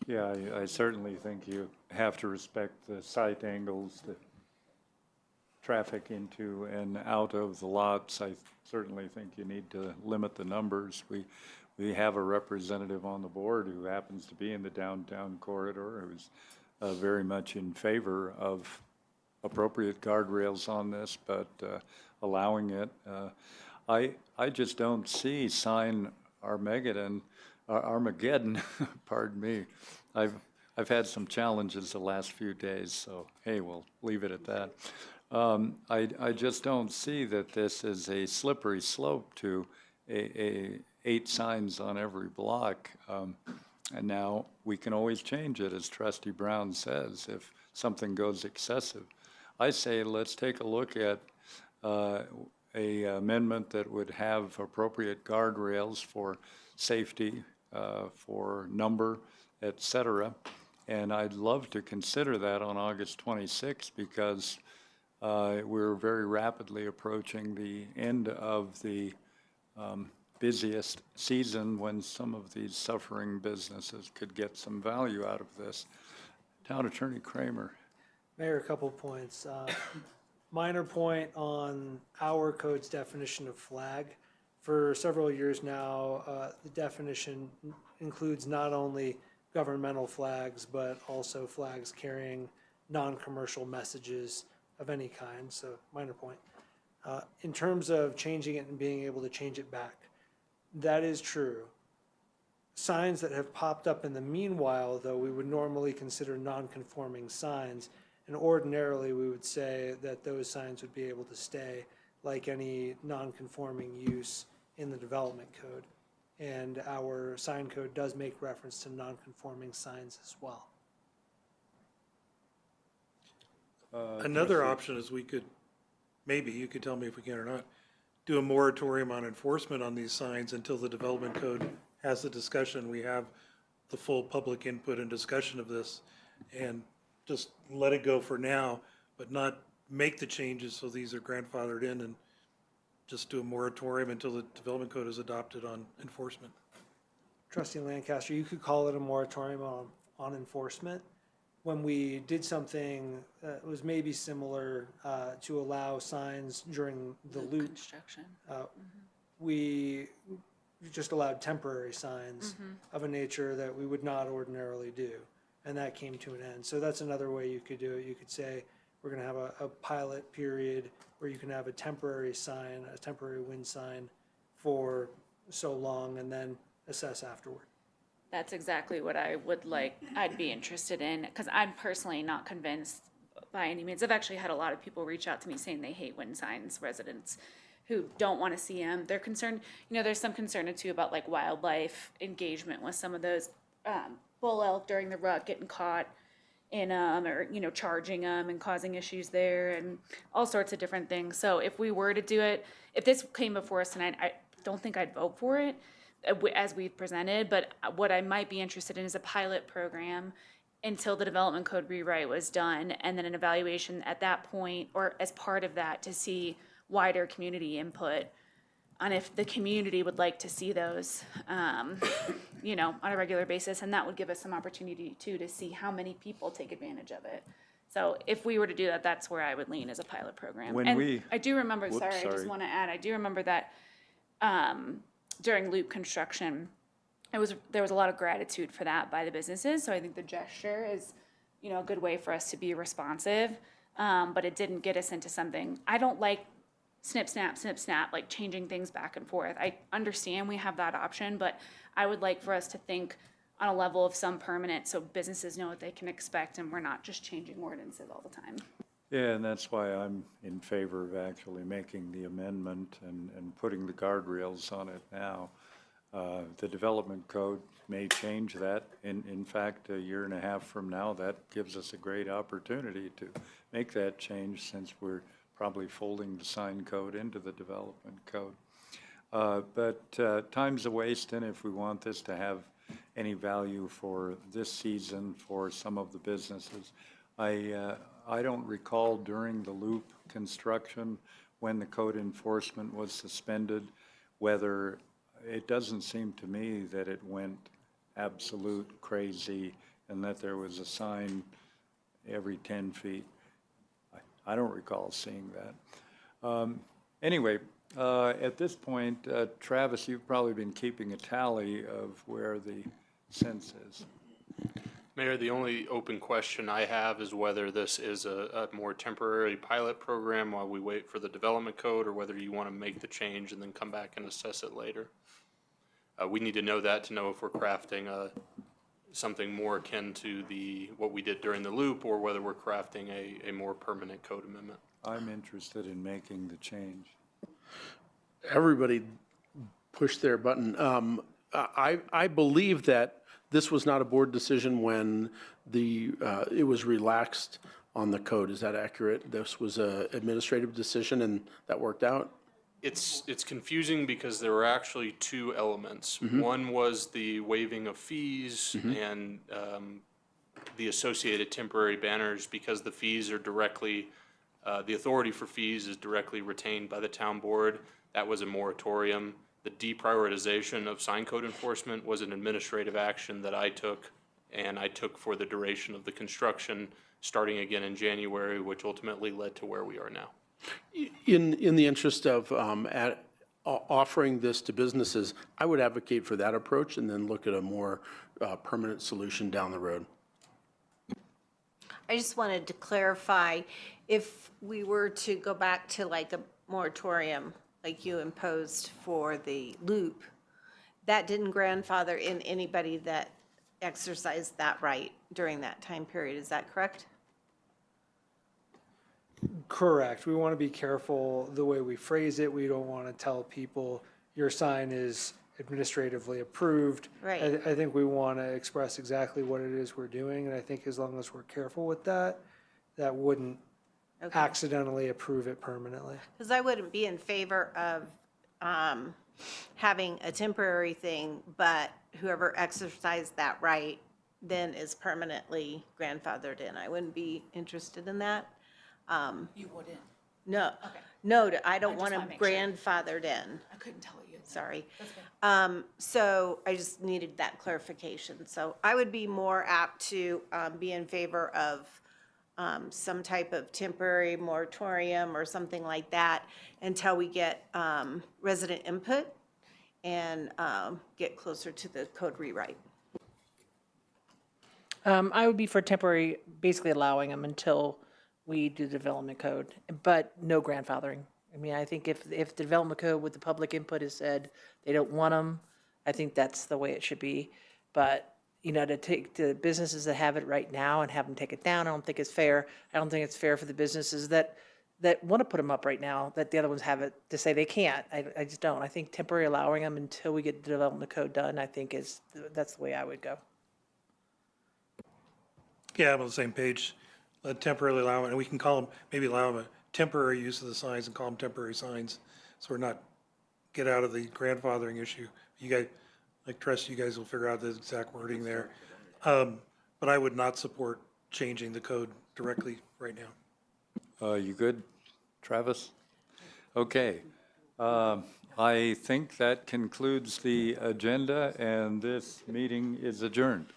Yeah, I certainly think you have to respect the site angles, the traffic into and out of the lots. I certainly think you need to limit the numbers. We have a representative on the board who happens to be in the downtown corridor who's very much in favor of appropriate guardrails on this, but allowing it. I just don't see sign Armageddon, pardon me. I've had some challenges the last few days, so hey, we'll leave it at that. I just don't see that this is a slippery slope to a 8 signs on every block. And now we can always change it, as Trustee Brown says, if something goes excessive. I say let's take a look at a amendment that would have appropriate guardrails for safety, for number, et cetera. And I'd love to consider that on August 26th, because we're very rapidly approaching the end of the busiest season when some of these suffering businesses could get some value out of this. Town Attorney Kramer. Mayor, a couple of points. Minor point on our code's definition of flag. For several years now, the definition includes not only governmental flags, but also flags carrying non-commercial messages of any kind, so minor point. In terms of changing it and being able to change it back, that is true. Signs that have popped up in the meanwhile, though, we would normally consider non-conforming signs, and ordinarily we would say that those signs would be able to stay like any non-conforming use in the development code. And our sign code does make reference to non-conforming signs as well. Another option is maybe you could tell me if we can or not, do a moratorium on enforcement on these signs until the development code has the discussion. We have the full public input and discussion of this, and just let it go for now, but not make the changes so these are grandfathered in, and just do a moratorium until the development code is adopted on enforcement. Trustee Lancaster, you could call it a moratorium on enforcement. When we did something that was maybe similar to allow signs during the loop Construction. We just allowed temporary signs of a nature that we would not ordinarily do, and that came to an end. So that's another way you could do it. You could say, we're gonna have a pilot period where you can have a temporary sign, a temporary wind sign for so long, and then assess afterward. That's exactly what I would like, I'd be interested in, because I'm personally not convinced by any means. I've actually had a lot of people reach out to me saying they hate wind signs, residents who don't want to see them. They're concerned, there's some concern too about like wildlife engagement with some of those bull elk during the rut getting caught in them, or, charging them and causing issues there and all sorts of different things. So if we were to do it, if this came before us tonight, I don't think I'd vote for it as we've presented, but what I might be interested in is a pilot program until the development code rewrite was done, and then an evaluation at that point, or as part of that, to see wider community input on if the community would like to see those, on a regular basis, and that would give us some opportunity too to see how many people take advantage of it. So if we were to do that, that's where I would lean as a pilot program. I do remember, I just want to add, I do remember that during loop construction, there was a lot of gratitude for that by the businesses. So I think the gesture is, a good way for us to be responsive. But it didn't get us into something. I don't like snip, snap, like changing things back and forth. I understand we have that option, but I would like for us to think on a level of some permanent, so businesses know what they can expect, and we're not just changing ordinances all the time. Yeah, and that's why I'm in favor of actually making the amendment and putting the guardrails on it now. The development code may change that. In fact, a year and a half from now, that gives us a great opportunity to make that change, since we're probably folding the sign code into the development code. But time's a wasting if we want this to have any value for this season for some of the businesses. I don't recall during the loop construction, when the code enforcement was suspended, whether, it doesn't seem to me that it went absolute crazy and that there was a sign every 10 feet. I don't recall seeing that. Anyway, at this point, Travis, you've probably been keeping a tally of where the sense is. Mayor, the only open question I have is whether this is a more temporary pilot program while we wait for the development code, or whether you want to make the change and then come back and assess it later. We need to know that to know if we're crafting something more akin to what we did during the loop, or whether we're crafting a more permanent code amendment. I'm interested in making the change. Everybody pushed their button. I believe that this was not a board decision when it was relaxed on the code. Is that accurate? This was an administrative decision and that worked out? It's confusing because there were actually two elements. One was the waiving of fees and the associated temporary banners, because the fees are directly, the authority for fees is directly retained by the town board. That was a moratorium. The deprioritization of sign code enforcement was an administrative action that I took, and I took for the duration of the construction, starting again in January, which ultimately led to where we are now. In the interest of offering this to businesses, I would advocate for that approach and then look at a more permanent solution down the road. I just wanted to clarify, if we were to go back to like a moratorium like you imposed for the loop, that didn't grandfather in anybody that exercised that right during that time period, is that correct? Correct. We want to be careful the way we phrase it. We don't want to tell people your sign is administratively approved. Right. I think we want to express exactly what it is we're doing, and I think as long as we're careful with that, that wouldn't accidentally approve it permanently. Because I wouldn't be in favor of having a temporary thing, but whoever exercised that right then is permanently grandfathered in. I wouldn't be interested in that. You wouldn't? No, no, I don't just want them wanna make sure. grandfathered in. I couldn't tell what you had said. Sorry. So I just needed that clarification. So I would be more apt to be in favor of some type of temporary moratorium or something like that until we get resident input and get closer to the code rewrite. I would be for temporary, basically allowing them until we do the development code, but no grandfathering. I mean, I think if the development code with the public input has said they don't want them, I think that's the way it should be. But, you know, to take the businesses that have it right now and have them take it down, I don't think it's fair. I don't think it's fair for the businesses that want to put them up right now, that the other ones have it, to say they can't. I just don't. I think temporary allowing them until we get the development code done, I think that's the way I would go. Yeah, I'm on the same page. Temporarily allow it, and we can call them, maybe allow them a temporary use of the signs and call them temporary signs. So we're not, get out of the grandfathering issue. You guys, like trust you guys will figure out the exact wording there. But I would not support changing the code directly right now. You good, Travis? Okay. I think that concludes the agenda, and this meeting is adjourned.